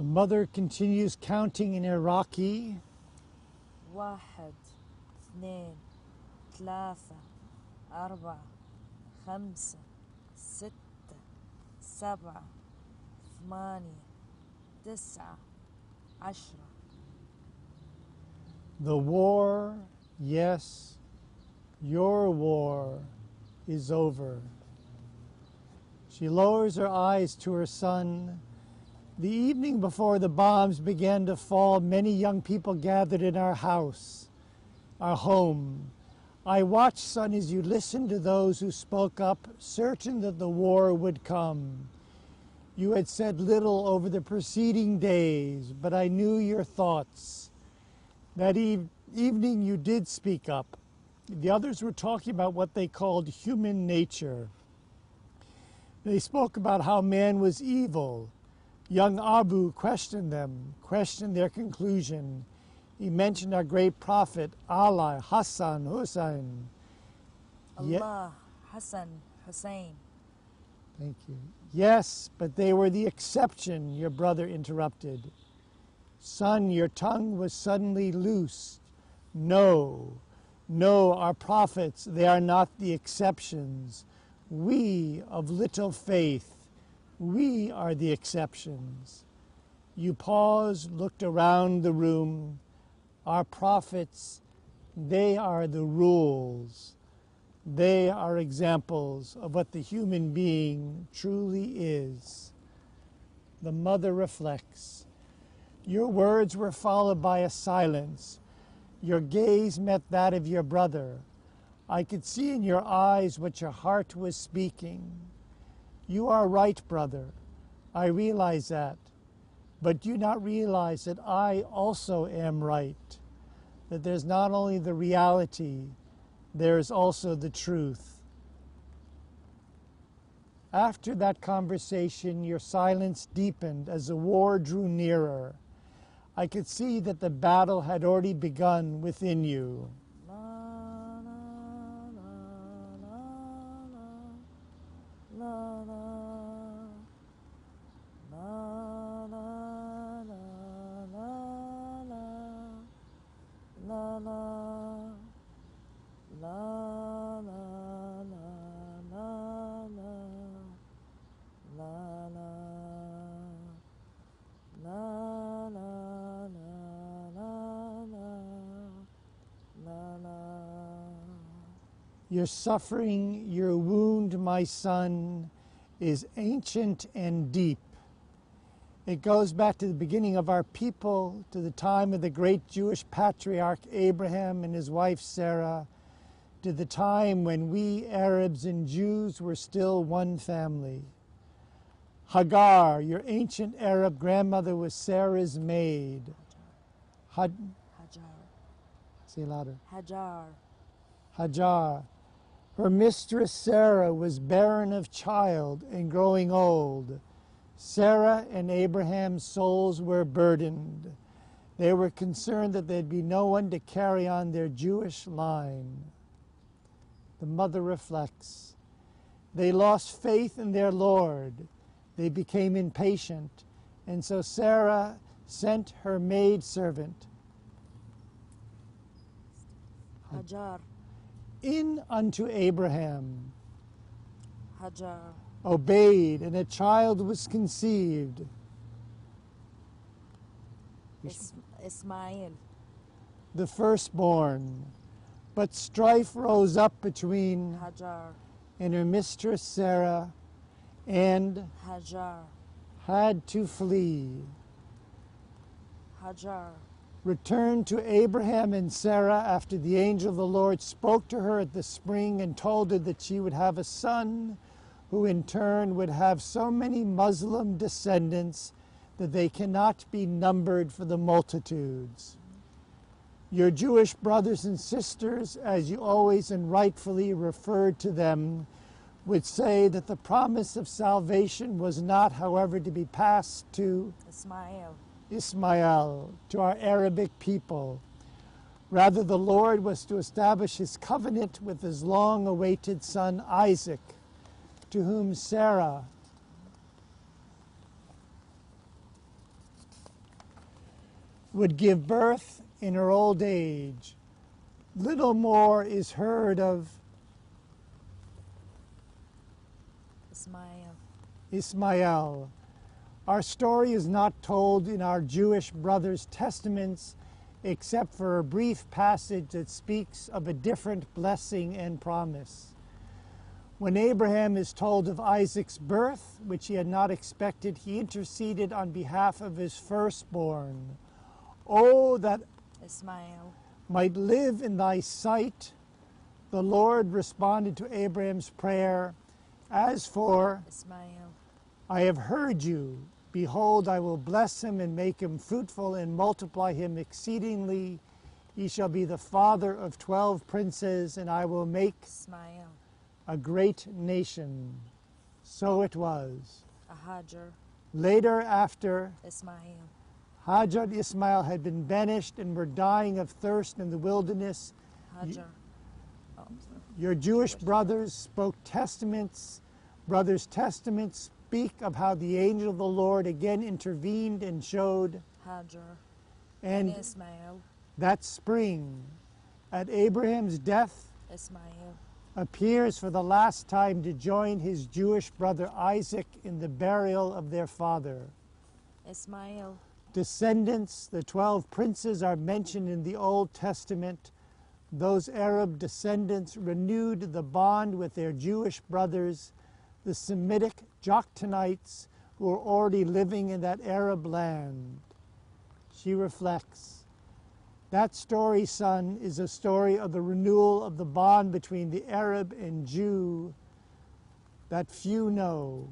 The mother continues counting in Iraqi. 1 2 3 4 5 6 7 8 9 10. The war, yes, your war is over. She lowers her eyes to her son. The evening before the bombs began to fall, many young people gathered in our house, our home. I watched, son, as you listened to those who spoke up, certain that the war would come. You had said little over the preceding days, but I knew your thoughts. That evening you did speak up. The others were talking about what they called human nature. They spoke about how man was evil. Young Abu questioned them, questioned their conclusion. He mentioned our great prophet, Allah, Hassan, Hussein. Allah, Hassan, Hussein. Thank you. Yes, but they were the exception, your brother interrupted. Son, your tongue was suddenly loosed. No, our prophets, they are not the exceptions. We of little faith, we are the exceptions. You paused, looked around the room. Our prophets, they are the rules. They are examples of what the human being truly is. The mother reflects. Your words were followed by a silence. Your gaze met that of your brother. I could see in your eyes what your heart was speaking. You are right, brother. I realize that. But do you not realize that I also am right? That there's not only the reality, there is also the truth. After that conversation, your silence deepened as the war drew nearer. I could see that the battle had already begun within you. Your suffering, your wound, my son, is ancient and deep. It goes back to the beginning of our people, to the time of the great Jewish patriarch Abraham and his wife Sarah, to the time when we Arabs and Jews were still one family. Hagar, your ancient Arab grandmother, was Sarah's maid. Hajar. Say louder. Hajar. Hajar. Her mistress Sarah was barren of child and growing old. Sarah and Abraham's souls were burdened. They were concerned that there'd be no one to carry on their Jewish line. The mother reflects. They lost faith in their Lord. They became impatient, and so Sarah sent her maidservant Hajar. in unto Abraham, Hajar. obeyed, and a child was conceived. Ismail. The firstborn. But strife rose up between Hajar. and her mistress Sarah, and Hajar. had to flee. Hajar. Returned to Abraham and Sarah after the angel of the Lord spoke to her at the spring and told her that she would have a son who in turn would have so many Muslim descendants that they cannot be numbered for the multitudes. Your Jewish brothers and sisters, as you always and rightfully referred to them, would say that the promise of salvation was not, however, to be passed to Ismail, to our Arabic people. Rather, the Lord was to establish his covenant with his long-awaited son Isaac, to whom Sarah would give birth in her old age. Little more is heard of Ismael. Our story is not told in our Jewish brothers' testaments except for a brief passage that speaks of a different blessing and promise. When Abraham is told of Isaac's birth, which he had not expected, he interceded on behalf of his firstborn. Oh, that Ismael might live in thy sight. The Lord responded to Abraham's prayer, as for Ismael I have heard you. Behold, I will bless him and make him fruitful and multiply him exceedingly. He shall be the father of 12 princes, and I will make Ismael a great nation. So it was. Hajar Later, after Ismael Hajar and Ismail had been banished and were dying of thirst in the wilderness, Hajar. Oh, I'm sorry. your Jewish brothers spoke testaments. Brothers' testaments speak of how the angel of the Lord again intervened and showed. Hajar And Ismael that spring, at Abraham's death, Ismael appears for the last time to join his Jewish brother Isaac in the burial of their father. Ismael Descendants, the 12 princes, are mentioned in the Old Testament. Those Arab descendants renewed the bond with their Jewish brothers, the Semitic Joktanites, who were already living in that Arab land. She reflects, that story, son, is a story of the renewal of the bond between the Arab and Jew that few know.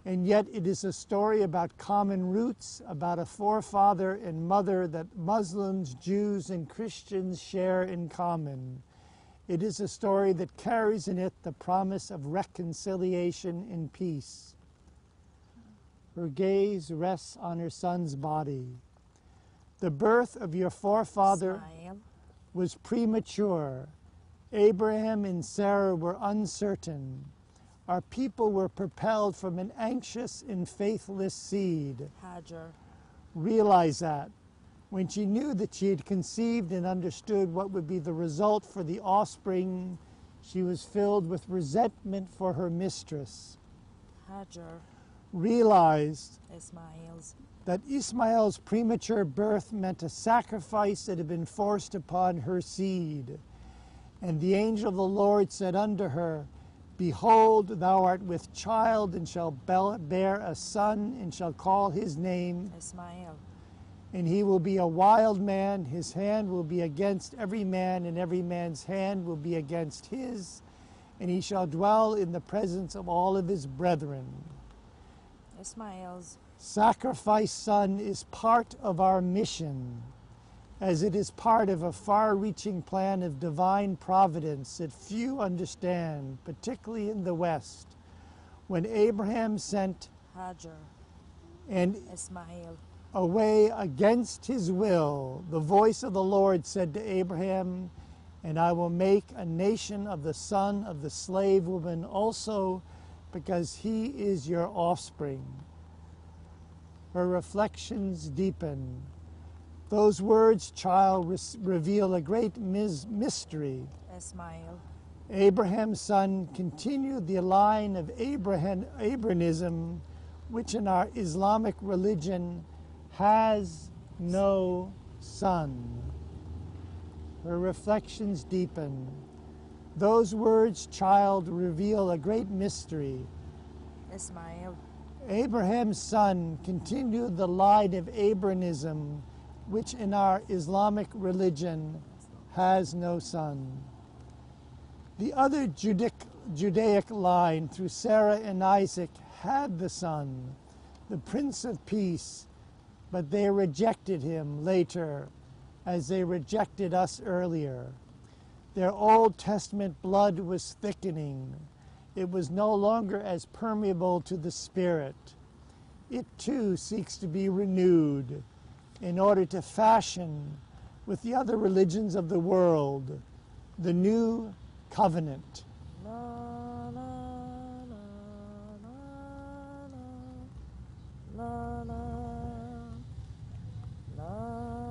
And yet it is a story about common roots, about a forefather and mother that Muslims, Jews, and Christians share in common. It is a story that carries in it the promise of reconciliation and peace. Her gaze rests on her son's body. The birth of your forefather Ismael was premature. Abraham and Sarah were uncertain. Our people were propelled from an anxious and faithless seed. Hajar Realize that. When she knew that she had conceived and understood what would be the result for the offspring, she was filled with resentment for her mistress. Hajar Realized Ismael's that Ismael's premature birth meant a sacrifice that had been forced upon her seed. And the angel of the Lord said unto her, Behold, thou art with child, and shall bear a son, and shall call his name, Ismael and he will be a wild man. His hand will be against every man, and every man's hand will be against his, and he shall dwell in the presence of all of his brethren. Ismael's Sacrifice, son, is part of our mission, as it is part of a far-reaching plan of divine providence that few understand, particularly in the West. When Abraham sent Hajar and Ismael away against his will, the voice of the Lord said to Abraham, And I will make a nation of the son of the slave woman also, because he is your offspring. Her reflections deepen. Those words, child, reveal a great mystery. Ismael Abraham's son continued the line of Abrahamism, which in our Islamic religion has no son. Her reflections deepen. Those words, child, reveal a great mystery. Ismael Abraham's son continued the line of Abrahamism, which in our Islamic religion has no son. The other Judaic line through Sarah and Isaac had the son, the Prince of Peace, but they rejected him later, as they rejected us earlier. Their Old Testament blood was thickening. It was no longer as permeable to the Spirit. It too seeks to be renewed in order to fashion, with the other religions of the world, the new covenant. La la la la la la la la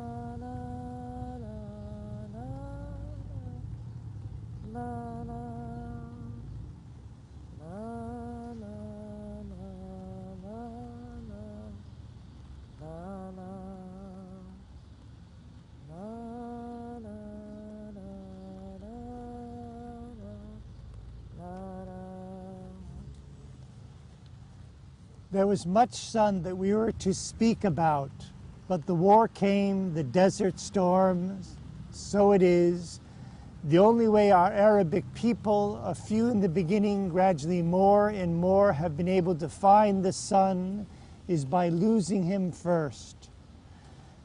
There was much sun that we were to speak about, but the war came, the desert storms, so it is. The only way our Arabic people, a few in the beginning, gradually more and more, have been able to find the sun is by losing him first.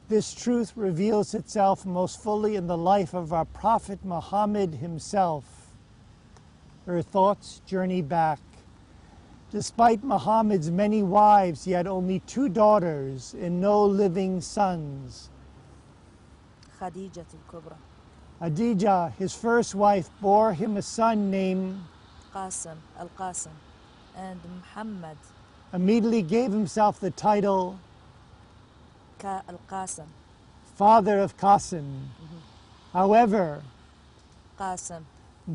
This truth reveals itself most fully in the life of our Prophet Muhammad himself. Her thoughts journey back. Despite Muhammad's many wives, he had only 2 daughters and no living sons. Khadija al-Kubra. Khadija, his first wife, bore him a son named Qasim al-Qasim. And Muhammad immediately gave himself the title al-Qasim. father of Qasim. However, Qasim.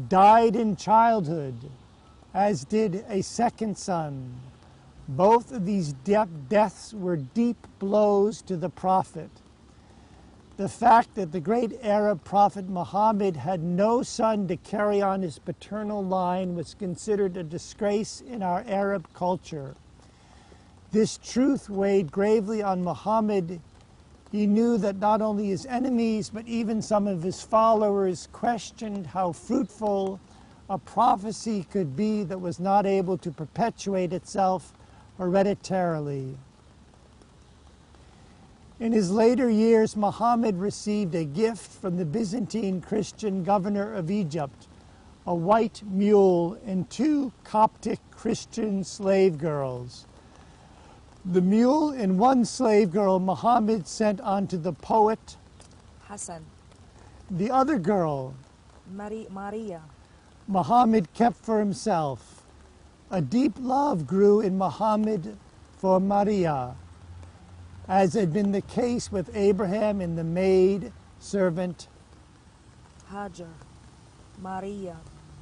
died in childhood, as did a second son. Both of these deaths were deep blows to the Prophet. The fact that the great Arab prophet Muhammad had no son to carry on his paternal line was considered a disgrace in our Arab culture. This truth weighed gravely on Muhammad. He knew that not only his enemies, but even some of his followers questioned how fruitful a prophecy could be that was not able to perpetuate itself hereditarily. In his later years, Muhammad received a gift from the Byzantine Christian governor of Egypt, a white mule and 2 Coptic Christian slave girls. The mule and 1 slave girl Muhammad sent on to the poet Hassan. The other girl, Maria. Muhammad kept for himself. A deep love grew in Muhammad for Maria, as had been the case with Abraham and the maid servant Hajar. Maria.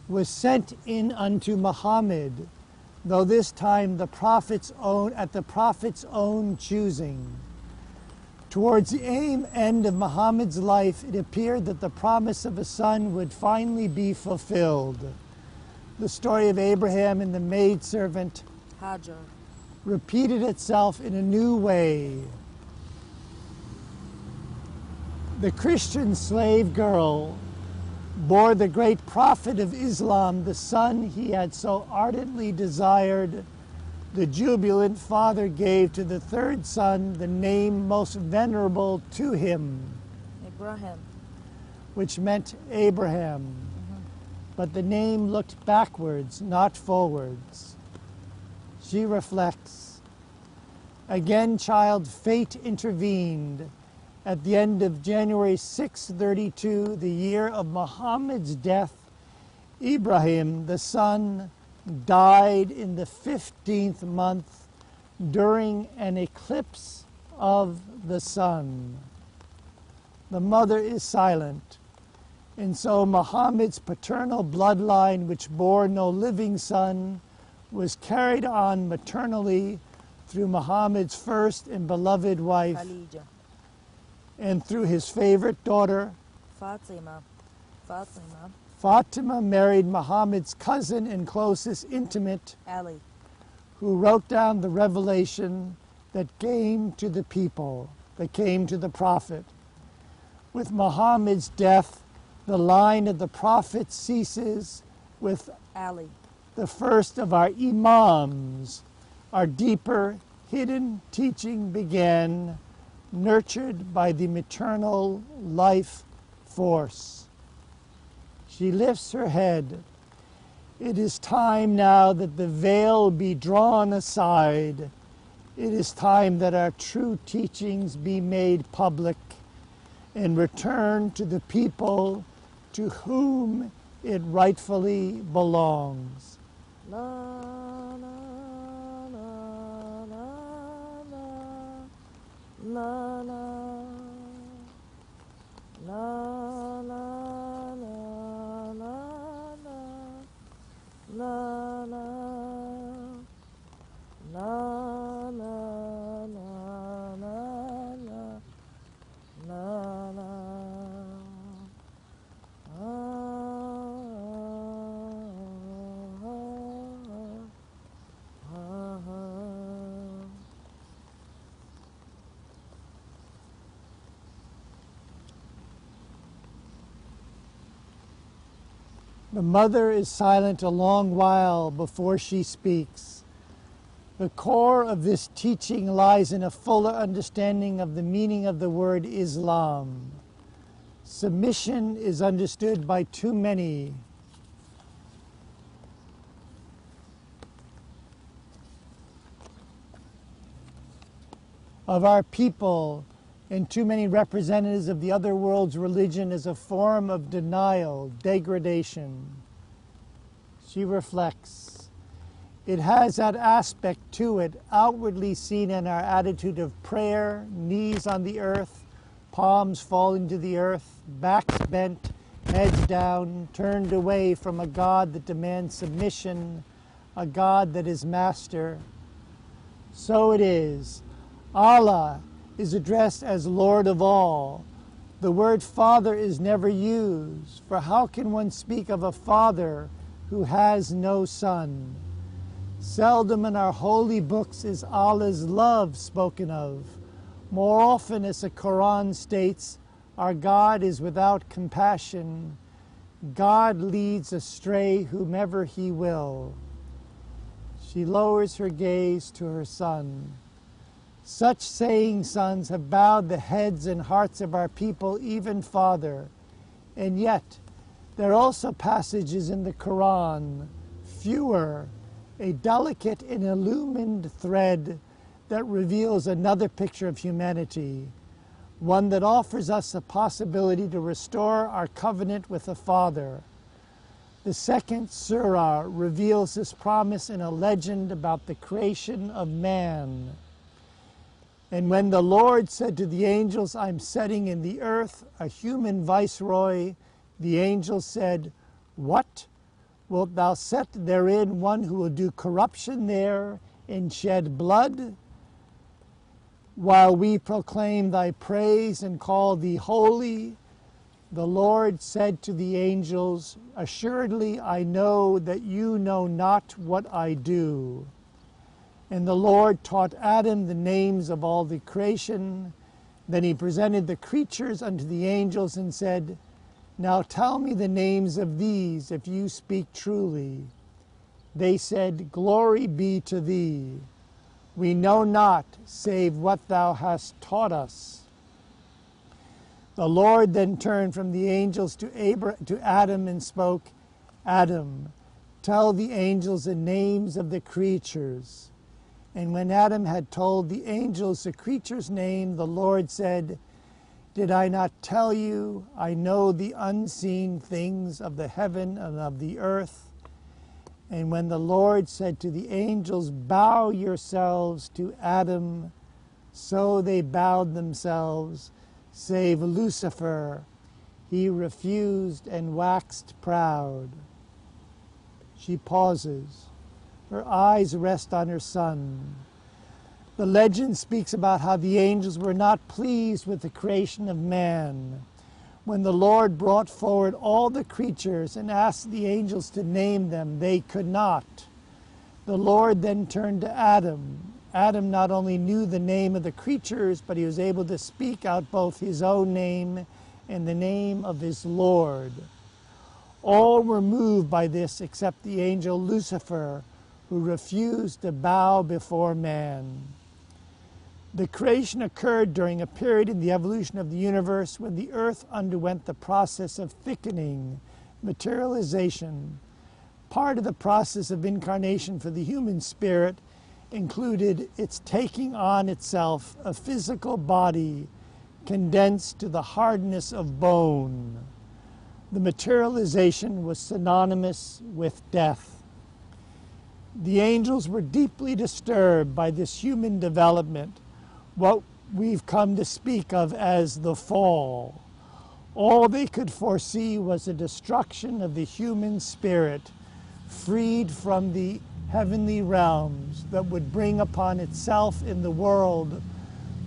was sent in unto Muhammad, though this time at the prophet's own choosing. Towards the end of Muhammad's life, it appeared that the promise of a son would finally be fulfilled. The story of Abraham and the maidservant Hajar. repeated itself in a new way. The Christian slave girl bore the great prophet of Islam the son he had so ardently desired. The jubilant father gave to the 3rd son the name most venerable to him, Ibrahim. which meant Abraham. But the name looked backwards, not forwards. She reflects, again, child, fate intervened. At the end of January 632, the year of Muhammad's death, Ibrahim, the son, died in the 15th month during an eclipse of the sun. The mother is silent, and so Muhammad's paternal bloodline, which bore no living son, was carried on maternally through Muhammad's first and beloved wife, Khadija. and through his favorite daughter, Fatima. Fatima married Muhammad's cousin and closest intimate, Ali. who wrote down the revelation that came to the people, that came to the prophet. With Muhammad's death, the line of the prophet ceases. With Ali. the first of our imams, our deeper hidden teaching began, nurtured by the maternal life force. She lifts her head. It is time now that the veil be drawn aside. It is time that our true teachings be made public and returned to the people to whom it rightfully belongs. La, la, la, la, la, la, la, la, la, la, The mother is silent a long while before she speaks. The core of this teaching lies in a fuller understanding of the meaning of the word Islam. Submission is understood by too many of our people and too many representatives of the other world's religion as a form of denial, degradation. She reflects. It has that aspect to it, outwardly seen in our attitude of prayer, knees on the earth, palms falling to the earth, backs bent, heads down, turned away from a God that demands submission, a God that is master. So it is. Allah is addressed as Lord of all. The word Father is never used, for how can one speak of a father who has no son? Seldom in our holy books is Allah's love spoken of. More often, as the Quran states, our God is without compassion. God leads astray whomever He will. She lowers her gaze to her son. Such saying sons have bowed the heads and hearts of our people even farther. And yet, there are also passages in the Quran, fewer, a delicate and illumined thread that reveals another picture of humanity, one that offers us a possibility to restore our covenant with the Father. The second surah reveals this promise in a legend about the creation of man. And when the Lord said to the angels, I'm setting in the earth a human viceroy, the angels said, What? Wilt thou set therein one who will do corruption there and shed blood? While we proclaim thy praise and call thee holy, the Lord said to the angels, Assuredly I know that you know not what I do. And the Lord taught Adam the names of all the creation. Then he presented the creatures unto the angels and said, Now tell me the names of these, if you speak truly. They said, Glory be to thee. We know not, save what thou hast taught us. The Lord then turned from the angels to Adam and spoke, Adam, tell the angels the names of the creatures. And when Adam had told the angels the creature's name, the Lord said, Did I not tell you, I know the unseen things of the heaven and of the earth? And when the Lord said to the angels, Bow yourselves to Adam, so they bowed themselves, save Lucifer. He refused and waxed proud. She pauses. Her eyes rest on her son. The legend speaks about how the angels were not pleased with the creation of man. When the Lord brought forward all the creatures and asked the angels to name them, they could not. The Lord then turned to Adam. Adam not only knew the name of the creatures, but he was able to speak out both his own name and the name of his Lord. All were moved by this except the angel Lucifer, who refused to bow before man. The creation occurred during a period in the evolution of the universe when the earth underwent the process of thickening, materialization. Part of the process of incarnation for the human spirit included its taking on itself a physical body condensed to the hardness of bone. The materialization was synonymous with death. The angels were deeply disturbed by this human development, what we've come to speak of as the fall. All they could foresee was the destruction of the human spirit, freed from the heavenly realms that would bring upon itself in the world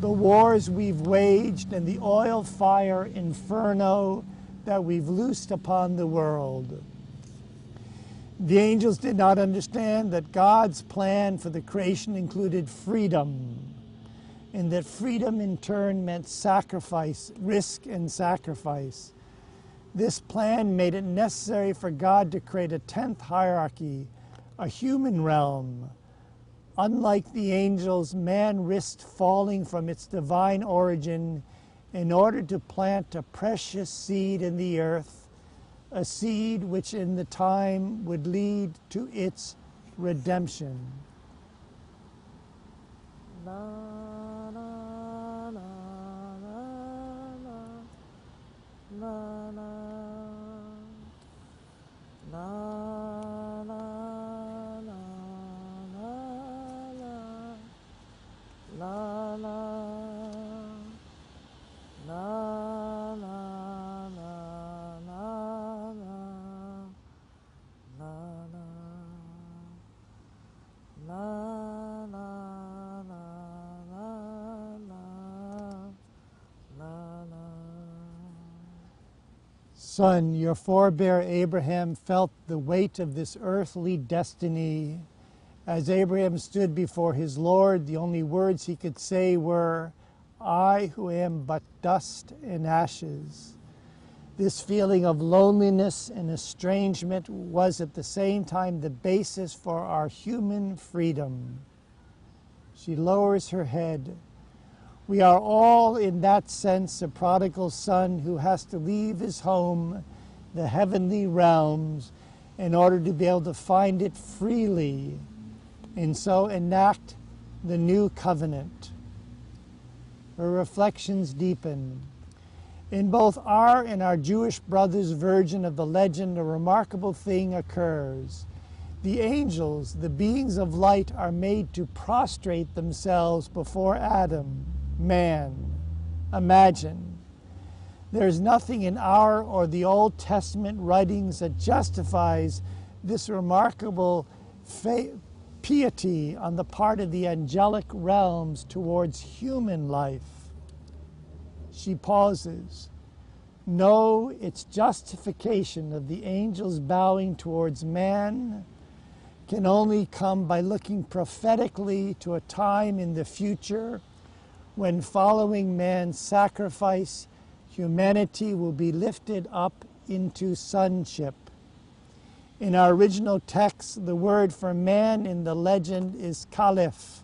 the wars we've waged and the oil fire inferno that we've loosed upon the world. The angels did not understand that God's plan for the creation included freedom, and that freedom in turn meant sacrifice, risk and sacrifice. This plan made it necessary for God to create a 10th hierarchy, a human realm. Unlike the angels, man risked falling from its divine origin in order to plant a precious seed in the earth, a seed which in the time would lead to its redemption. La, la, la, la, la, la, la, la, la, la, la, Son, your forebear Abraham felt the weight of this earthly destiny. As Abraham stood before his Lord, the only words he could say were, "I who am but dust and ashes." This feeling of loneliness and estrangement was at the same time the basis for our human freedom. She lowers her head. We are all, in that sense, a prodigal son who has to leave his home, the heavenly realms, in order to be able to find it freely, and so enact the new covenant. Her reflections deepen. In both our and our Jewish brothers' version of the legend, a remarkable thing occurs. The angels, the beings of light, are made to prostrate themselves before Adam, man. Imagine. There's nothing in our or the Old Testament writings that justifies this remarkable piety on the part of the angelic realms towards human life. She pauses. No, its justification of the angels bowing towards man can only come by looking prophetically to a time in the future when, following man's sacrifice, humanity will be lifted up into sonship. In our original text, the word for man in the legend is Caliph,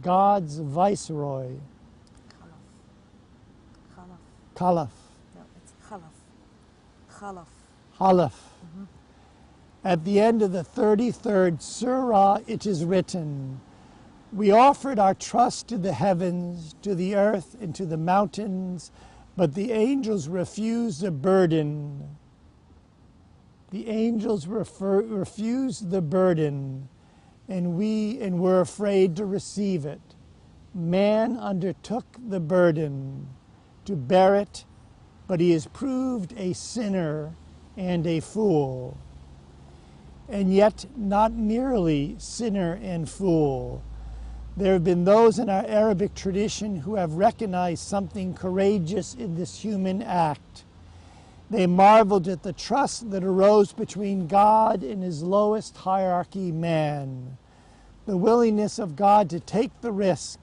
God's viceroy. Caliph. No, it's Khalaf. Caliph. At the end of the 33rd surah, it is written, "We offered our trust to the heavens, to the earth, and to the mountains, but the angels refused the burden." The angels refused the burden, and were afraid to receive it. Man undertook the burden to bear it, but he is proved a sinner and a fool. And yet, not merely sinner and fool. There have been those in our Arabic tradition who have recognized something courageous in this human act. They marveled at the trust that arose between God and his lowest hierarchy, man. The willingness of God to take the risk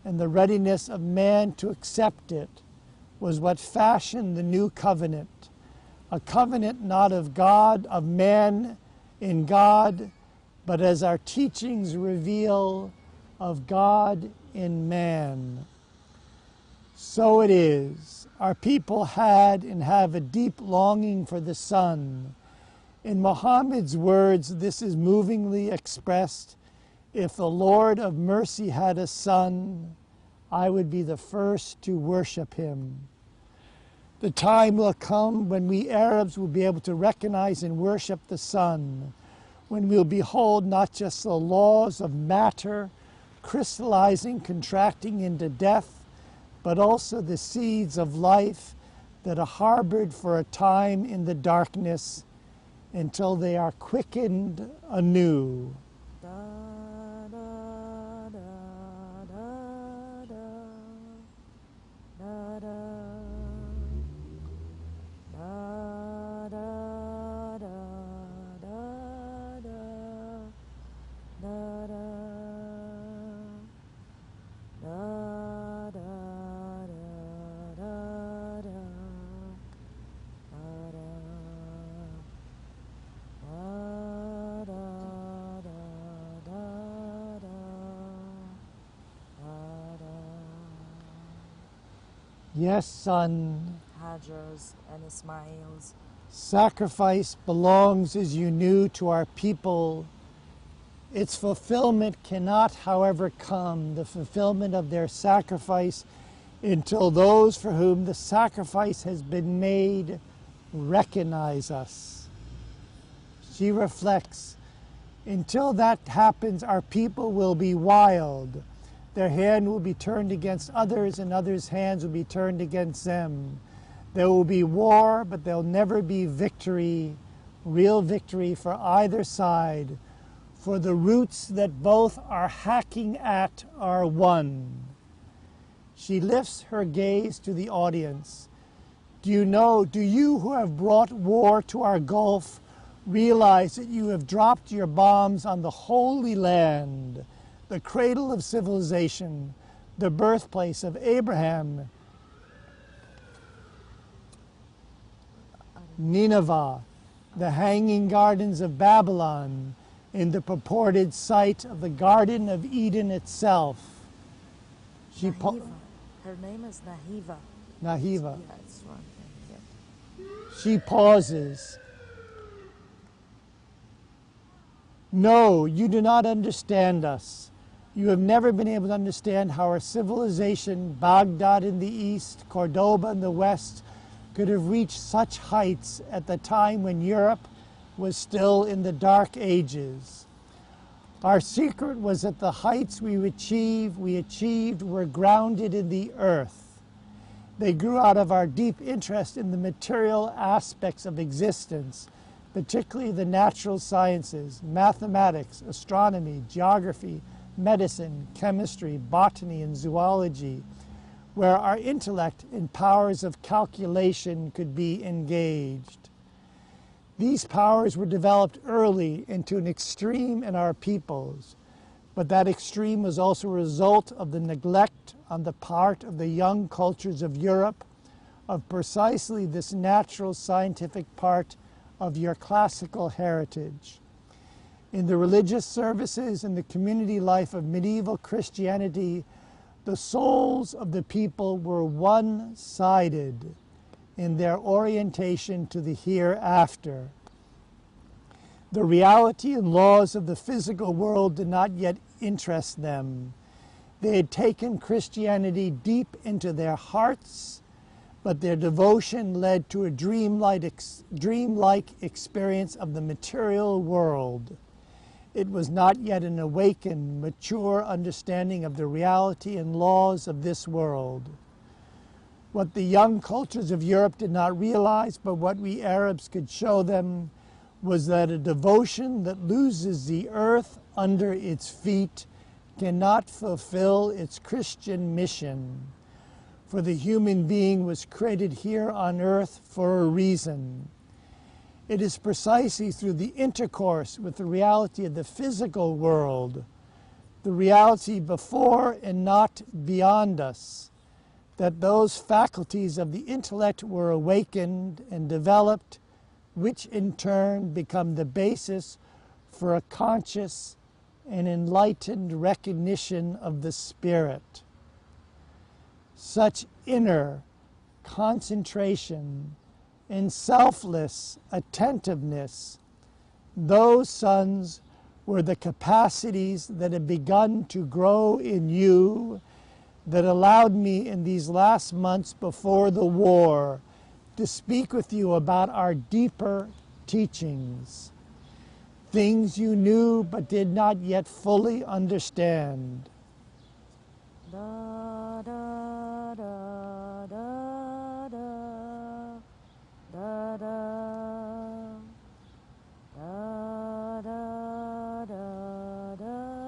and the readiness of man to accept it was what fashioned the new covenant, a covenant not of God, of man in God, but as our teachings reveal, of God in man. So it is. Our people had and have a deep longing for the Son. In Muhammad's words, this is movingly expressed, "If the Lord of mercy had a son, I would be the first to worship him." The time will come when we Arabs will be able to recognize and worship the Son, when we'll behold not just the laws of matter crystallizing, contracting into death, but also the seeds of life that are harbored for a time in the darkness until they are quickened anew. Yes, son. Hajar's and Ismail's. Sacrifice belongs, as you knew, to our people. Its fulfillment cannot, however, come, the fulfillment of their sacrifice, until those for whom the sacrifice has been made recognize us. She reflects, until that happens, our people will be wild. Their hand will be turned against others, and others' hands will be turned against them. There will be war, but there'll never be victory, real victory for either side, for the roots that both are hacking at are one. She lifts her gaze to the audience. Do you who have brought war to our Gulf realize that you have dropped your bombs on the Holy Land, the cradle of civilization, the birthplace of Abraham, Nineveh, the hanging gardens of Babylon, in the purported site of the Garden of Eden itself? Nahiva. Her name is Nahiva. Nahiva. Yeah, it's one thing. Yeah. She pauses. No, you do not understand us. You have never been able to understand how our civilization, Baghdad in the east, Cordoba in the west, could have reached such heights at the time when Europe was still in the Dark Ages. Our secret was that the heights we achieved were grounded in the earth. They grew out of our deep interest in the material aspects of existence, particularly the natural sciences, mathematics, astronomy, geography, medicine, chemistry, botany, and zoology, where our intellect and powers of calculation could be engaged. These powers were developed early into an extreme in our peoples, but that extreme was also a result of the neglect on the part of the young cultures of Europe of precisely this natural scientific part of your classical heritage. In the religious services and the community life of medieval Christianity, the souls of the people were one-sided in their orientation to the hereafter. The reality and laws of the physical world did not yet interest them. They had taken Christianity deep into their hearts, but their devotion led to a dreamlike experience of the material world. It was not yet an awakened, mature understanding of the reality and laws of this world. What the young cultures of Europe did not realize, but what we Arabs could show them, was that a devotion that loses the earth under its feet cannot fulfill its Christian mission. For the human being was created here on earth for a reason. It is precisely through the intercourse with the reality of the physical world, the reality before and not beyond us, that those faculties of the intellect were awakened and developed, which in turn become the basis for a conscious and enlightened recognition of the Spirit. Such inner concentration and selfless attentiveness, those sons were the capacities that had begun to grow in you, that allowed me in these last months before the war to speak with you about our deeper teachings, things you knew but did not yet fully understand. Da, da, da, da, da, da, da, da, da, da, da, da, da,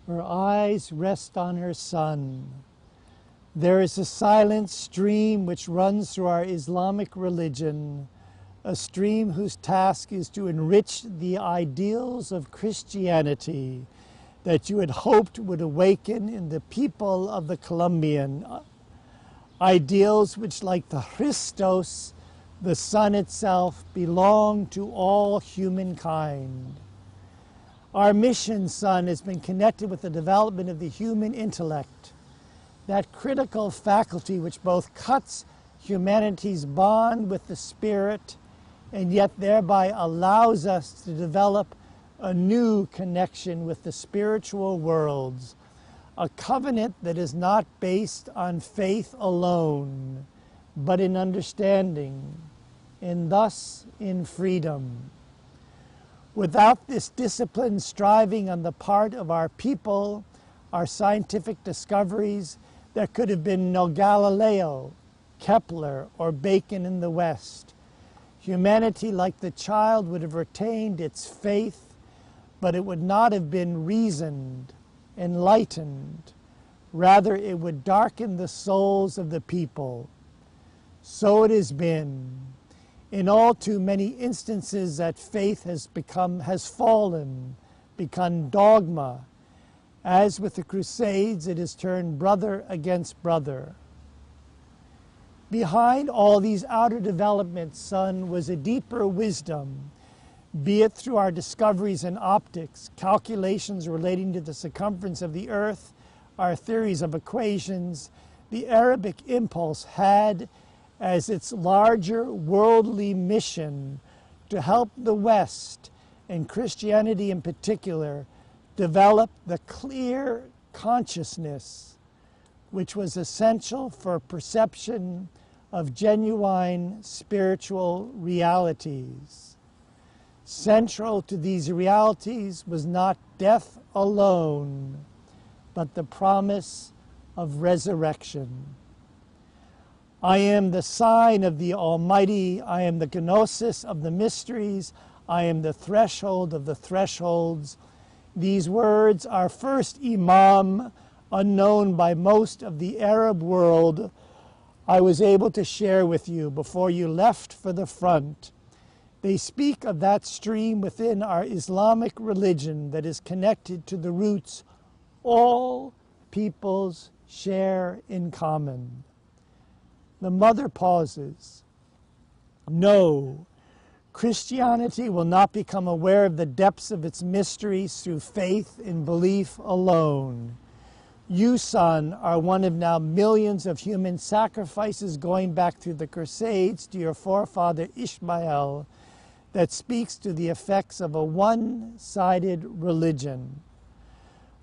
Her eyes rest on her son. There is a silent stream which runs through our Islamic religion, a stream whose task is to enrich the ideals of Christianity that you had hoped would awaken in the people of the Colombian, ideals which, like the Christos, the Son itself, belong to all humankind. Our mission, son, has been connected with the development of the human intellect, that critical faculty which both cuts humanity's bond with the spirit and yet thereby allows us to develop a new connection with the spiritual worlds, a covenant that is not based on faith alone, but in understanding, and thus in freedom. Without this disciplined striving on the part of our people, our scientific discoveries, there could have been no Galileo, Kepler, or Bacon in the West. Humanity, like the child, would have retained its faith, but it would not have been reasoned, enlightened. Rather, it would darken the souls of the people. So it has been. In all too many instances that faith has fallen, become dogma. As with the Crusades, it has turned brother against brother. Behind all these outer developments, son, was a deeper wisdom, be it through our discoveries in optics, calculations relating to the circumference of the earth, our theories of equations. The Arabic impulse had as its larger worldly mission to help the West, and Christianity in particular, develop the clear consciousness which was essential for perception of genuine spiritual realities. Central to these realities was not death alone, but the promise of resurrection. I am the sign of the Almighty. I am the gnosis of the mysteries. I am the threshold of the thresholds. These words are first Imam, unknown by most of the Arab world, I was able to share with you before you left for the front. They speak of that stream within our Islamic religion that is connected to the roots all peoples share in common. The mother pauses. No, Christianity will not become aware of the depths of its mysteries through faith and belief alone. You, son, are one of now millions of human sacrifices going back through the Crusades to your forefather Ishmael that speaks to the effects of a one-sided religion.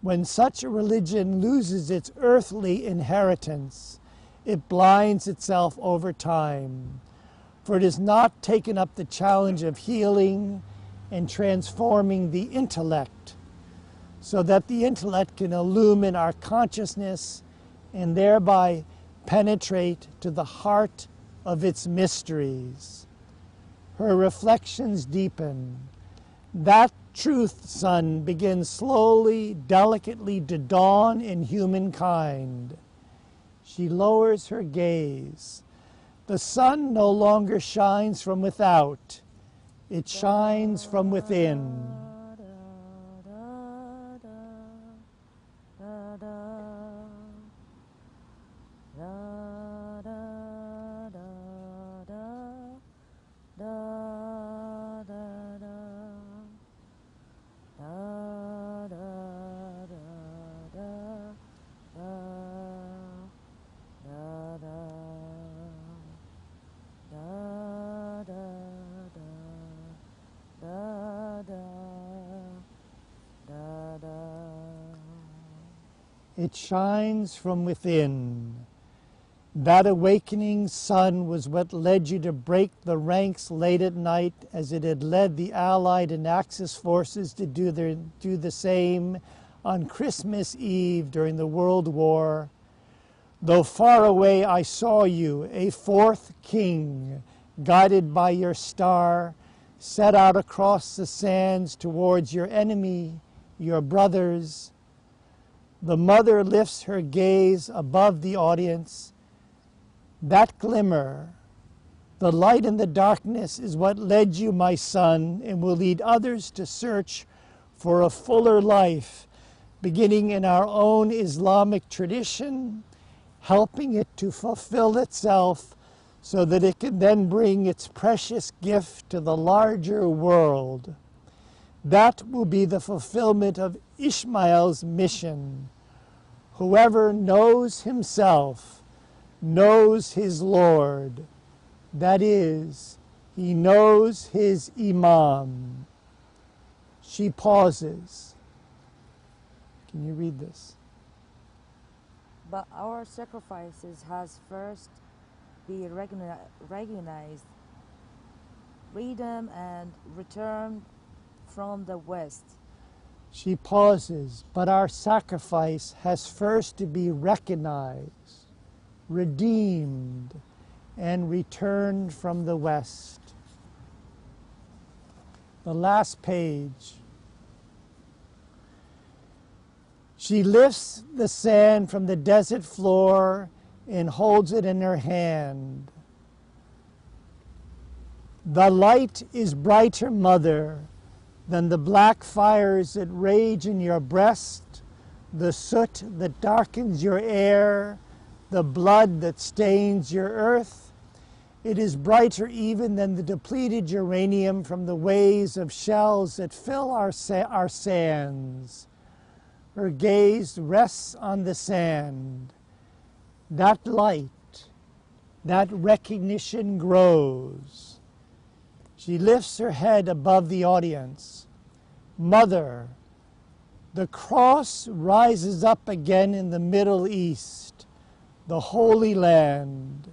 When such a religion loses its earthly inheritance, it blinds itself over time, for it has not taken up the challenge of healing and transforming the intellect, so that the intellect can illumine our consciousness and thereby penetrate to the heart of its mysteries. Her reflections deepen. That truth, son, begins slowly, delicately to dawn in humankind. She lowers her gaze. The sun no longer shines from without. It shines from within. It shines from within. That awakening sun was what led you to break the ranks late at night, as it had led the Allied and Axis forces to do the same on Christmas Eve during the World War. Though far away, I saw you, a fourth king, guided by your star, set out across the sands towards your enemy, your brothers. The mother lifts her gaze above the audience. That glimmer, The light in the darkness is what led you, my son, and will lead others to search for a fuller life, beginning in our own Islamic tradition, helping it to fulfill itself so that it can then bring its precious gift to the larger world. That will be the fulfillment of Ishmael's mission. Whoever knows himself knows his Lord. That is, he knows his Imam. She pauses. Can you read this? But our sacrifices has first be recognized, freedom and return from the West. She pauses, but our sacrifice has first to be recognized, redeemed, and returned from the West. The last page. She lifts the sand from the desert floor and holds it in her hand. The light is brighter, mother, than the black fires that rage in your breast, the soot that darkens your air, the blood that stains your earth. It is brighter even than the depleted uranium from the waves of shells that fill our sands. Her gaze rests on the sand. That light, that recognition grows. She lifts her head above the audience. Mother, the cross rises up again in the Middle East, the Holy Land.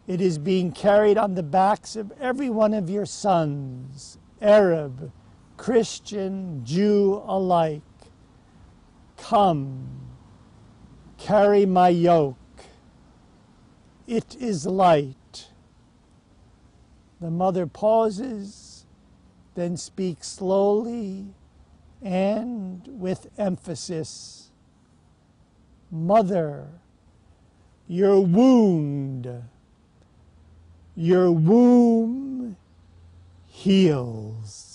It is being carried on the backs of every one of your sons, Arab, Christian, Jew alike. Come, carry my yoke. It is light. The mother pauses, then speaks slowly and with emphasis. Mother, your womb heals.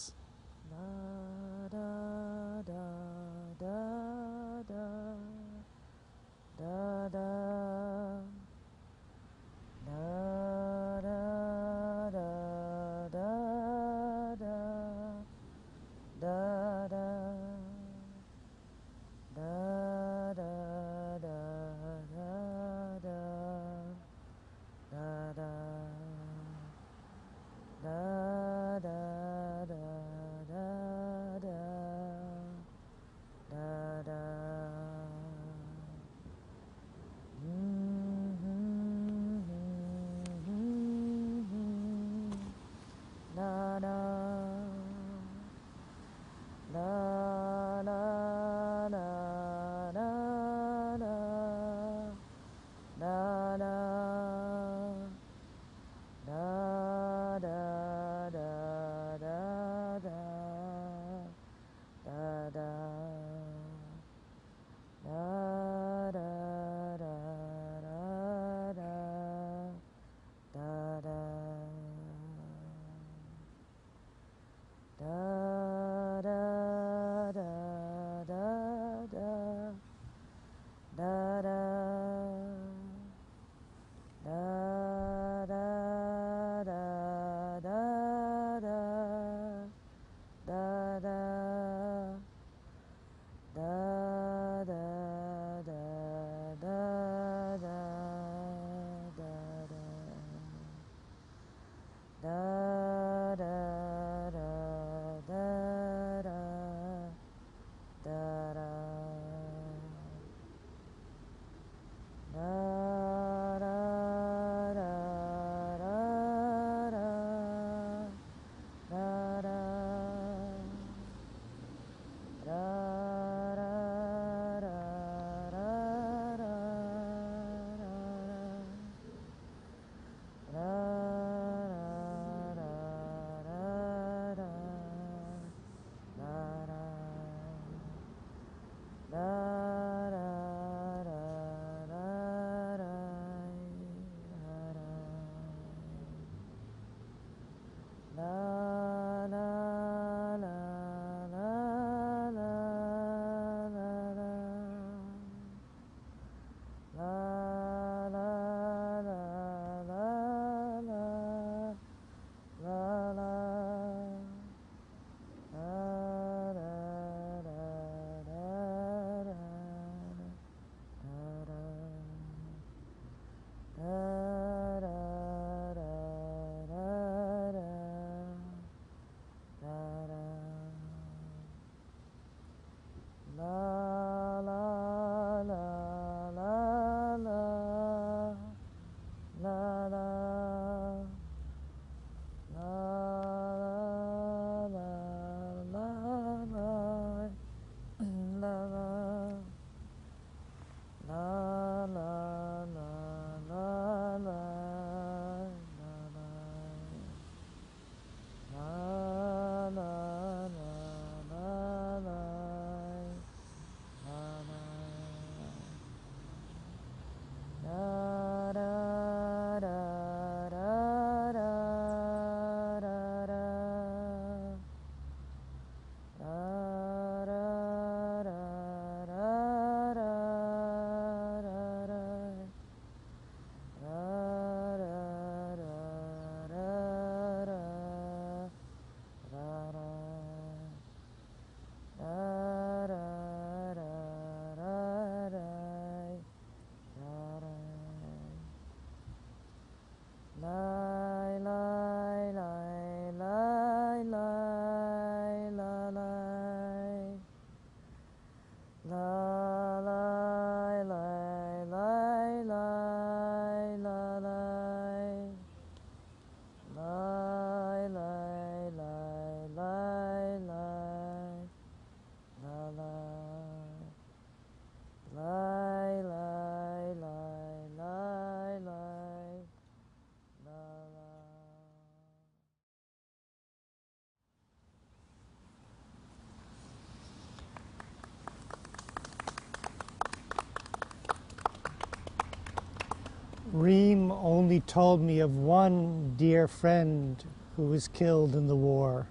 Reem only told me of one dear friend who was killed in the war.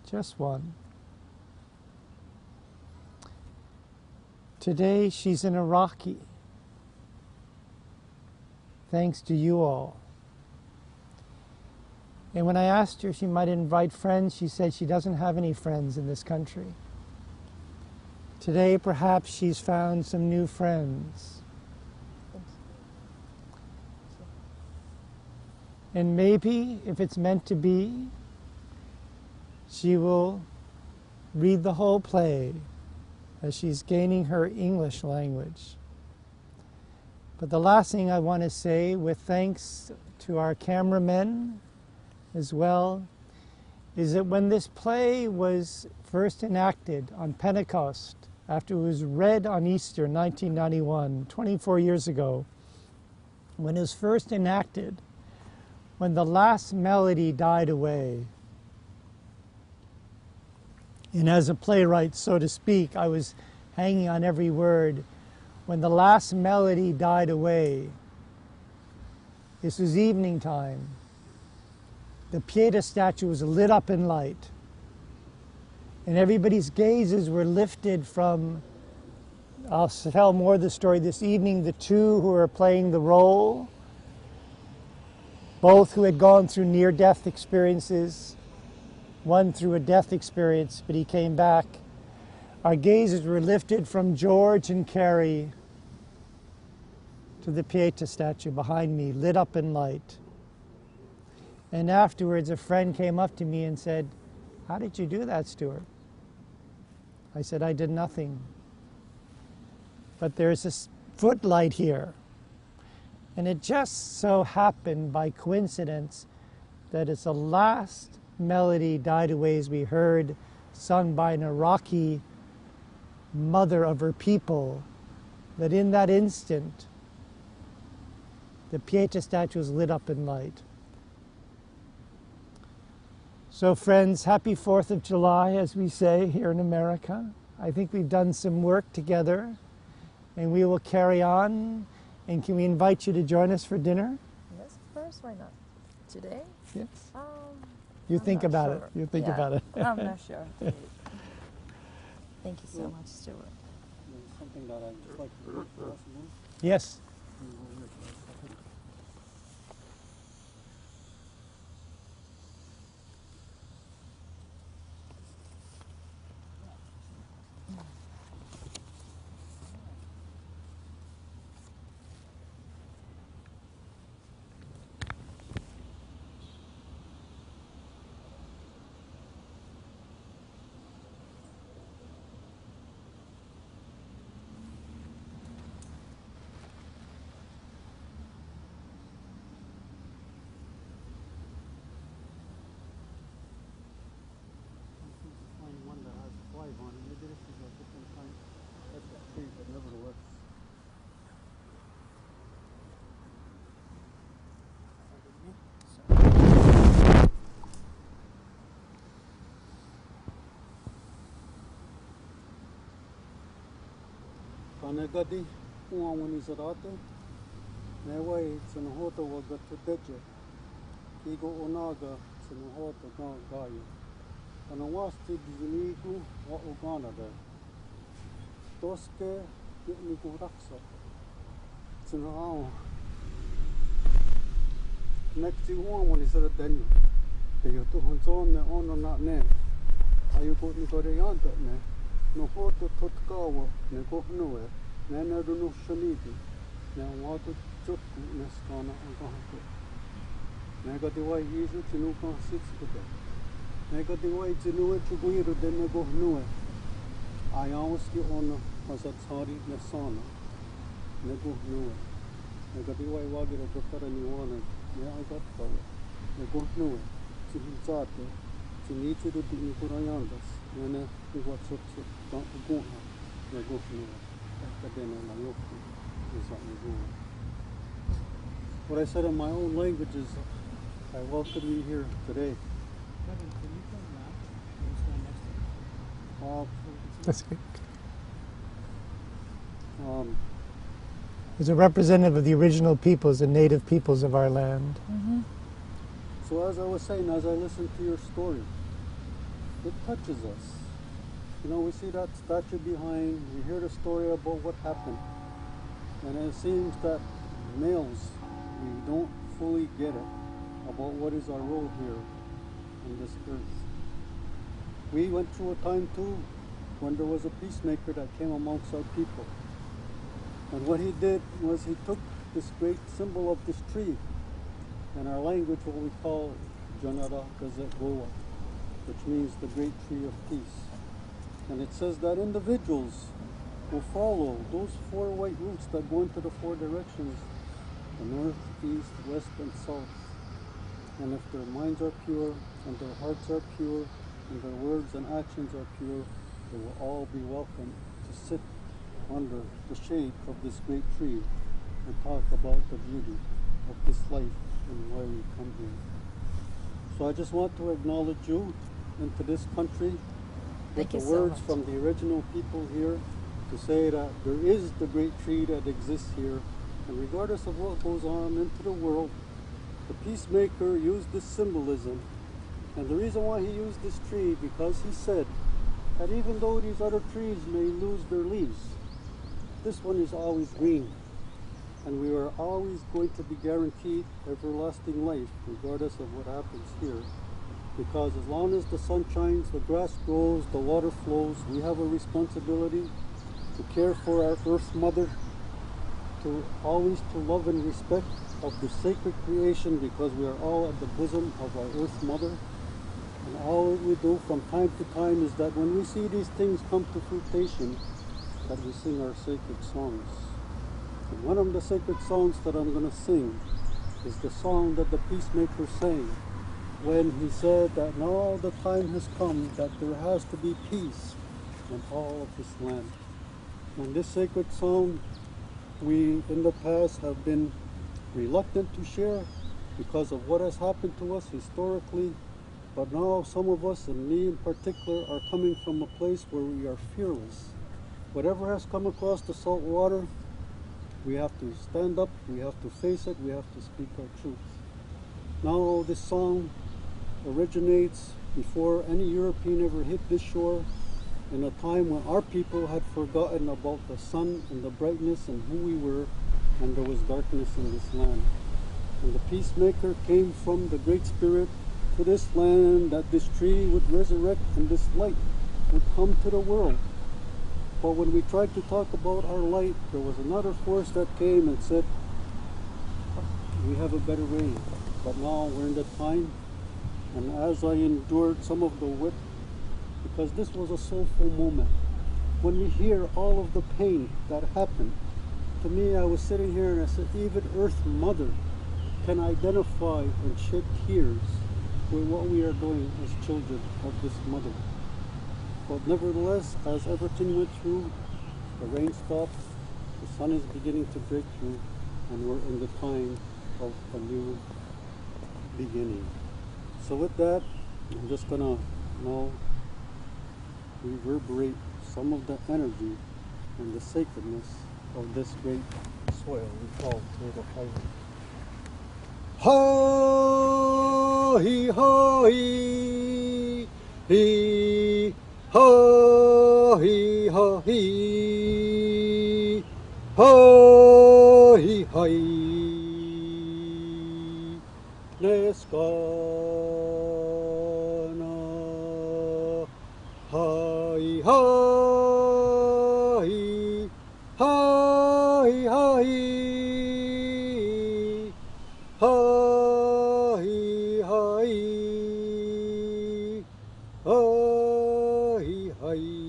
Just one. Today she's an Iraqi. Thanks to you all. And when I asked her if she might invite friends, she said she doesn't have any friends in this country. Today, perhaps she's found some new friends. And maybe, if it's meant to be, she will read the whole play as she's gaining her English language. But the last thing I want to say, with thanks to our cameramen as well, is that when this play was first enacted on Pentecost, after it was read on Easter 1991, 24 years ago, when it was first enacted, when the last melody died away, and as a playwright, so to speak, I was hanging on every word. When the last melody died away, this was evening time, the Pieta Statue was lit up in light, and everybody's gazes were lifted from, I'll tell more of the story this evening, the two who were playing the role, both who had gone through near-death experiences, one through a death experience, but he came back. Our gazes were lifted from George and Carrie to the Pieta Statue behind me, lit up in light. And afterwards, a friend came up to me and said, "How did you do that, Stuart?" I said, "I did nothing. But there's this footlight here." And it just so happened by coincidence that it's the last melody died away, as we heard, sung by an Iraqi mother of her people, that in that instant, the Pieta Statue was lit up in light. So friends, happy 4th of July, as we say here in America. I think we've done some work together, and we will carry on. And can we invite you to join us for dinner? Yes, of course, why not? Today? Yes. I'm think not about sure. it. You think Yeah, about it. I'm not sure. Thank you so much, Stuart. There's something that I'd just like to read for us. Yes. One that has 5 on it. Maybe this is a different kind. That's that tree, but nevertheless. Kanegadi, uamani sarate, neway sanahota wagata deje, kigo onaga sanahota gaya. Anawasti dizuniku wa Uganda. Toske niku raksa. Tsunao. Nekti uamani saratenu. Te yotu honzon ne ono na ne. Ayuko ni koreyanta ne. No hoto totkawa ne kohnuwe. Ne ne runu shaniti. Ne watu chutku ne skana angahako. Negatiwai isu tinuka sitsukuta. Negatiwai tinuwe chuguiru de negohnue. Ayawaski on hasatsari nesana. Negohnue. Negatiwai wagira dokara niwana. Ne agatawa. Negohnue. Tihizate. Tinichiru di nikurayandas. Nene iwatsotsu. Uguha. Negohnue. Ekadena na yoku. What I said in my own language is, I welcome you here today. Kevin, can you turn around and stand next to me? That's good. is a representative of the original peoples and native peoples of our land. Mm-hmm. So as I was saying, as I listened to your story, it touches us. You know, we see that statue behind, we hear the story about what happened. And it seems that males, we don't fully get it about what is our role here on this earth. We went through a time too when there was a peacemaker that came amongst our people. And what he did was he took this great symbol of this tree, in our language what we call Janara Gazet Goa, which means the great tree of peace. And it says that individuals will follow those four white roots that go into the four directions, the north, east, west, and south. And if their minds are pure, and their hearts are pure, and their words and actions are pure, they will all be welcome to sit under the shade of this great tree and talk about the beauty of this life and why we come here. So I just want to acknowledge you into this country with Thank the you so words much. from the original people here to say that there is the great tree that exists here, and regardless of what goes on into the world, the peacemaker used this symbolism. And the reason why he used this tree, because he said that even though these other trees may lose their leaves, this one is always green, and we are always going to be guaranteed everlasting life regardless of what happens here, because as long as the sun shines, the grass grows, the water flows, we have a responsibility to care for our earth mother, to always to love and respect of the sacred creation, because we are all at the bosom of our earth mother. And all we do from time to time is that when we see these things come to fruition, that we sing our sacred songs. And one of the sacred songs that I'm going to sing is the song that the peacemaker sang when he said that now the time has come that there has to be peace in all of this land. And this sacred song we in the past have been reluctant to share because of what has happened to us historically, but now some of us, and me in particular, are coming from a place where we are fearless. Whatever has come across the salt water, we have to stand up, we have to face it, we have to speak our truth. Now this song originates before any European ever hit this shore, in a time when our people had forgotten about the sun and the brightness and who we were, and there was darkness in this land. And the peacemaker came from the Great Spirit to this land, that this tree would resurrect and this light would come to the world. But when we tried to talk about our light, there was another force that came and said, we have a better way. But now we're in the time, and as I endured some of the whip, because this was a soulful moment, when we hear all of the pain that happened, to me I was sitting here and I said, even Earth Mother can identify and shed tears with what we are doing as children of this mother. But nevertheless, as everything went through, the rain stopped, the sun is beginning to break through, and we're in the time of a new beginning. So with that, I'm just gonna now reverberate some of the energy and the sacredness of this great soil we call Turtle Island. Ha-hee, ha-hee, hee, ha-hee, ha-hee, ha-hee, ha-hee, neskana, ha-hee, ha-hee, ha-hee, ha-hee, ha-hee, ha-hee, ha-hee, ha-hee.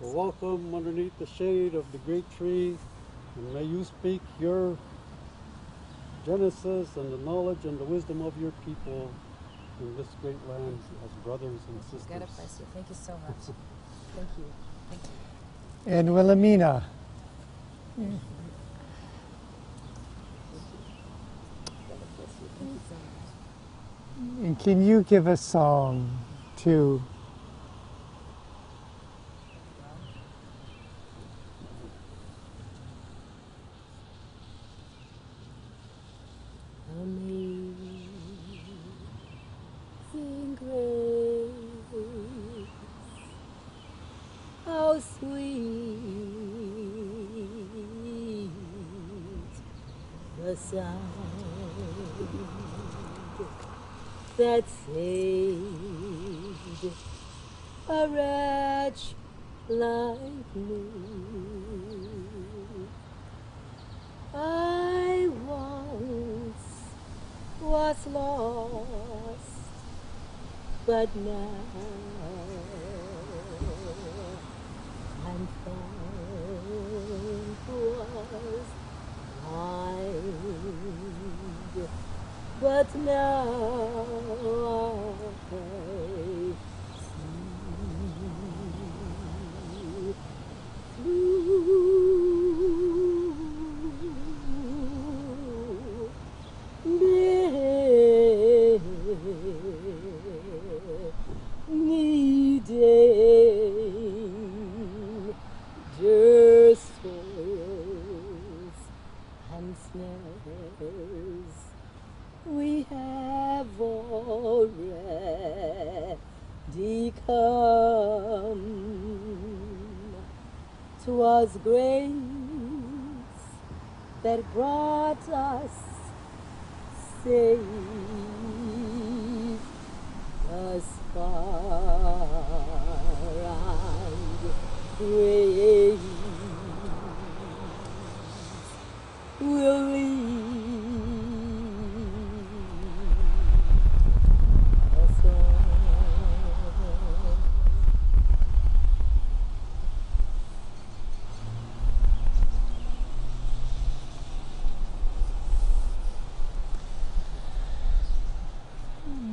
So welcome underneath the shade of the great tree, and may you speak your genesis and the knowledge and the wisdom of your people in this great land as brothers and sisters. God bless you. Thank you so much. Thank you. Thank you. And Wilhelmina. And can you give a song to sweet the sound that saved a wretch like me. I once was lost, but now I'm found. Was blind, but now I needing just toils and snares we have already come. 'Twas grace that brought us safe thus far, and grace will lead us on.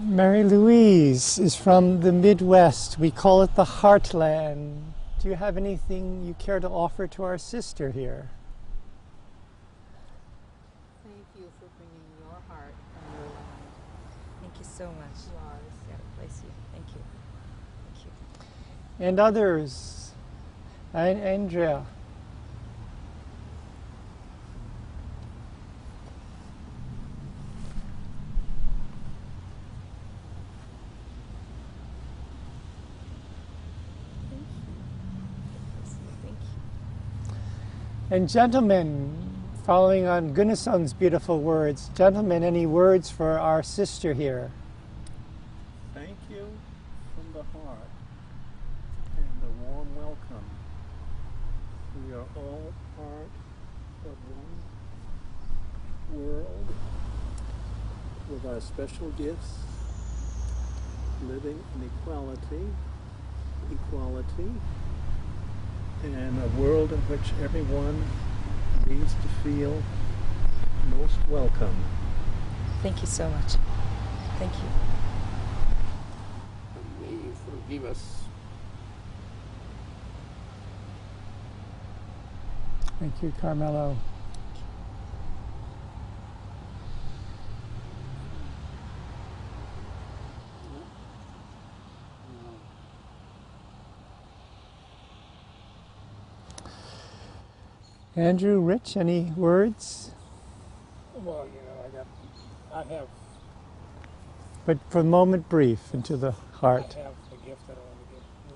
Mary Louise is from the Midwest. We call it the Heartland. Do you have anything you care to offer to our sister here? Thank you for bringing your heart and your land Thank you so much. to ours. God bless you. Thank you. Thank you. And others. And Andrea. Thank you. And gentlemen, following on Gunnarsson's beautiful words, gentlemen, any words for our sister here? Thank you from the heart and a warm welcome. We are all part of one world with our special gifts, living in equality, and a world in which everyone needs to feel most welcome. Thank you so much. Thank you. And may you forgive us. Thank you, Carmelo. Andrew, Rich, any words? Well, I have But for the moment, brief, into the heart. I have a gift that I want to give you.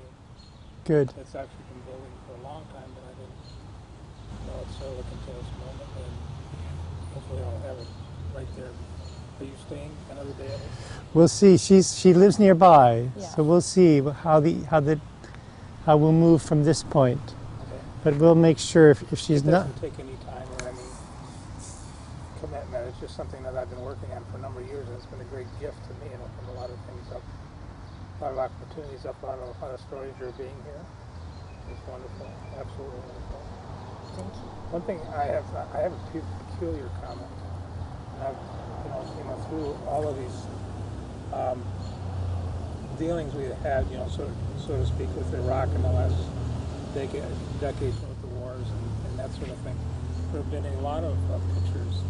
Good. It's actually been building for a long time, but I didn't know it so look until this moment, and hopefully I'll have it right there. Are you staying another day at it? We'll see. She lives nearby, Yeah. so we'll see how we'll move from this point. Okay. But we'll make sure if she's It not. doesn't take any time or any commitment. It's just something that I've been working on for a number of years, and it's been a great gift to me. It opened a lot of things up, a lot of opportunities up, a lot of stories you're being here. It's wonderful, absolutely wonderful. Thank you. One thing I have a peculiar comment. And I've through all of these dealings we had, so to speak, with Iraq in the last decades with the wars and that sort of thing. There have been a lot of pictures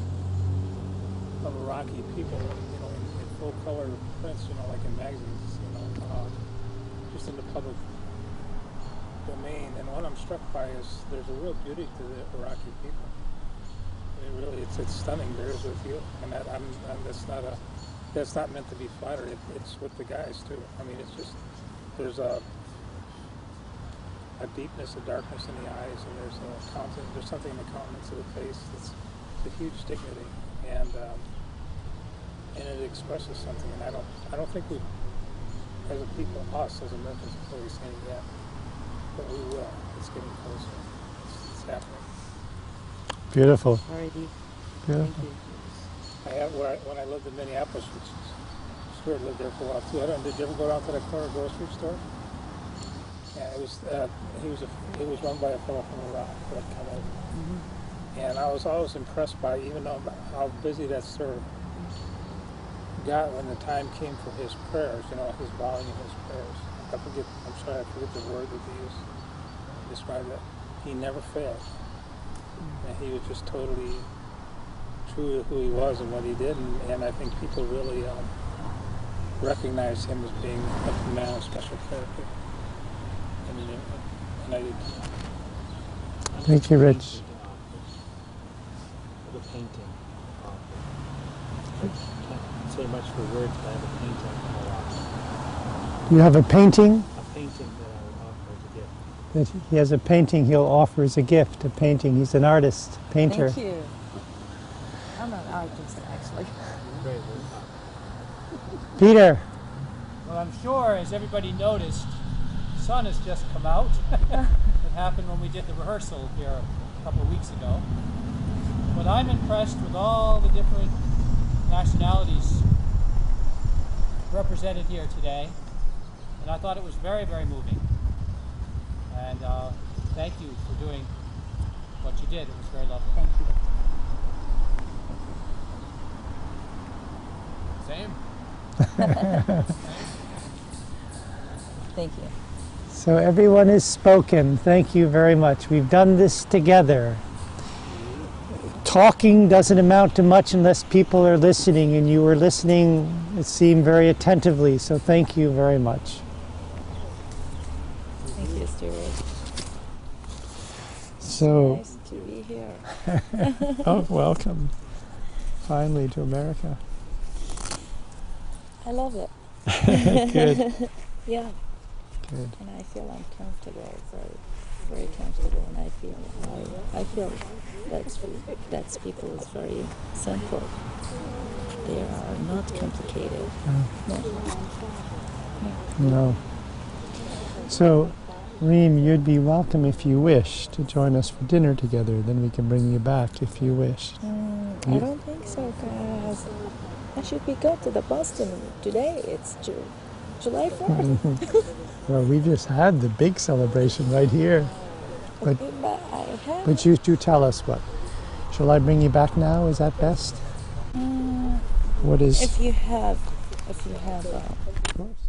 of Iraqi people, in full color prints, like in magazines, just in the public domain. And what I'm struck by is there's a real beauty to the Iraqi people. I mean, really, it's stunning. Bears with you, and that's not meant to be flattery. It's with the guys too. I mean, it's just there's a deepness, a darkness in the eyes, and there's something in the countenance of the face that's a huge dignity, and it expresses something. And I don't think we, as a people, us as Americans, have fully seen it yet, but we will. It's getting closer. It's happening. Beautiful. Very deep. Beautiful. Thank you. When I lived in Minneapolis, which Stuart lived there for a while too. Did you ever go down to the corner grocery store? Yeah, it was run by a fellow from Iraq that had come over. And I was always impressed by, even though how busy that store got when the time came for his prayers, his volume of his prayers. I forget the word that they used to describe that. He never failed. And he was just totally true to who he was and what he did, and I think people really recognized him as being a man of special character. And I did. Thank you, Rich. The painting. Can't say much for words, but I have a painting that I'll offer. You have a painting? A painting that I'll offer as a gift. That he has a painting he'll offer as a gift, a painting. He's an artist, painter. Thank you. I'm an artist, actually. Great. Peter. Well, I'm sure, as everybody noticed, the sun has just come out. It happened when we did the rehearsal here a couple of weeks ago. But I'm impressed with all the different nationalities represented here today. And I thought it was very, very moving. And thank you for doing what you did. It was very lovely. Thank you. Same. Thank you. So everyone has spoken. Thank you very much. We've done this together. Talking doesn't amount to much unless people are listening, and you were listening, it seemed, very attentively. So thank you very much. Thank you, Stuart. So, Nice to be here. oh, welcome. Finally to America. I love it. Good. Yeah. Good. And I feel uncomfortable, very comfortable, and I feel that's people is very simple. They are not complicated. No. So, Reem, you'd be welcome if you wish to join us for dinner together. Then we can bring you back if you wish. I don't think so, guys. I should be go to the Boston today. It's July 4th. Well, we just had the big celebration right here. But, Okay, but I have. but you do tell us what. Shall I bring you back now? Is that best? What is? If you have. Of course.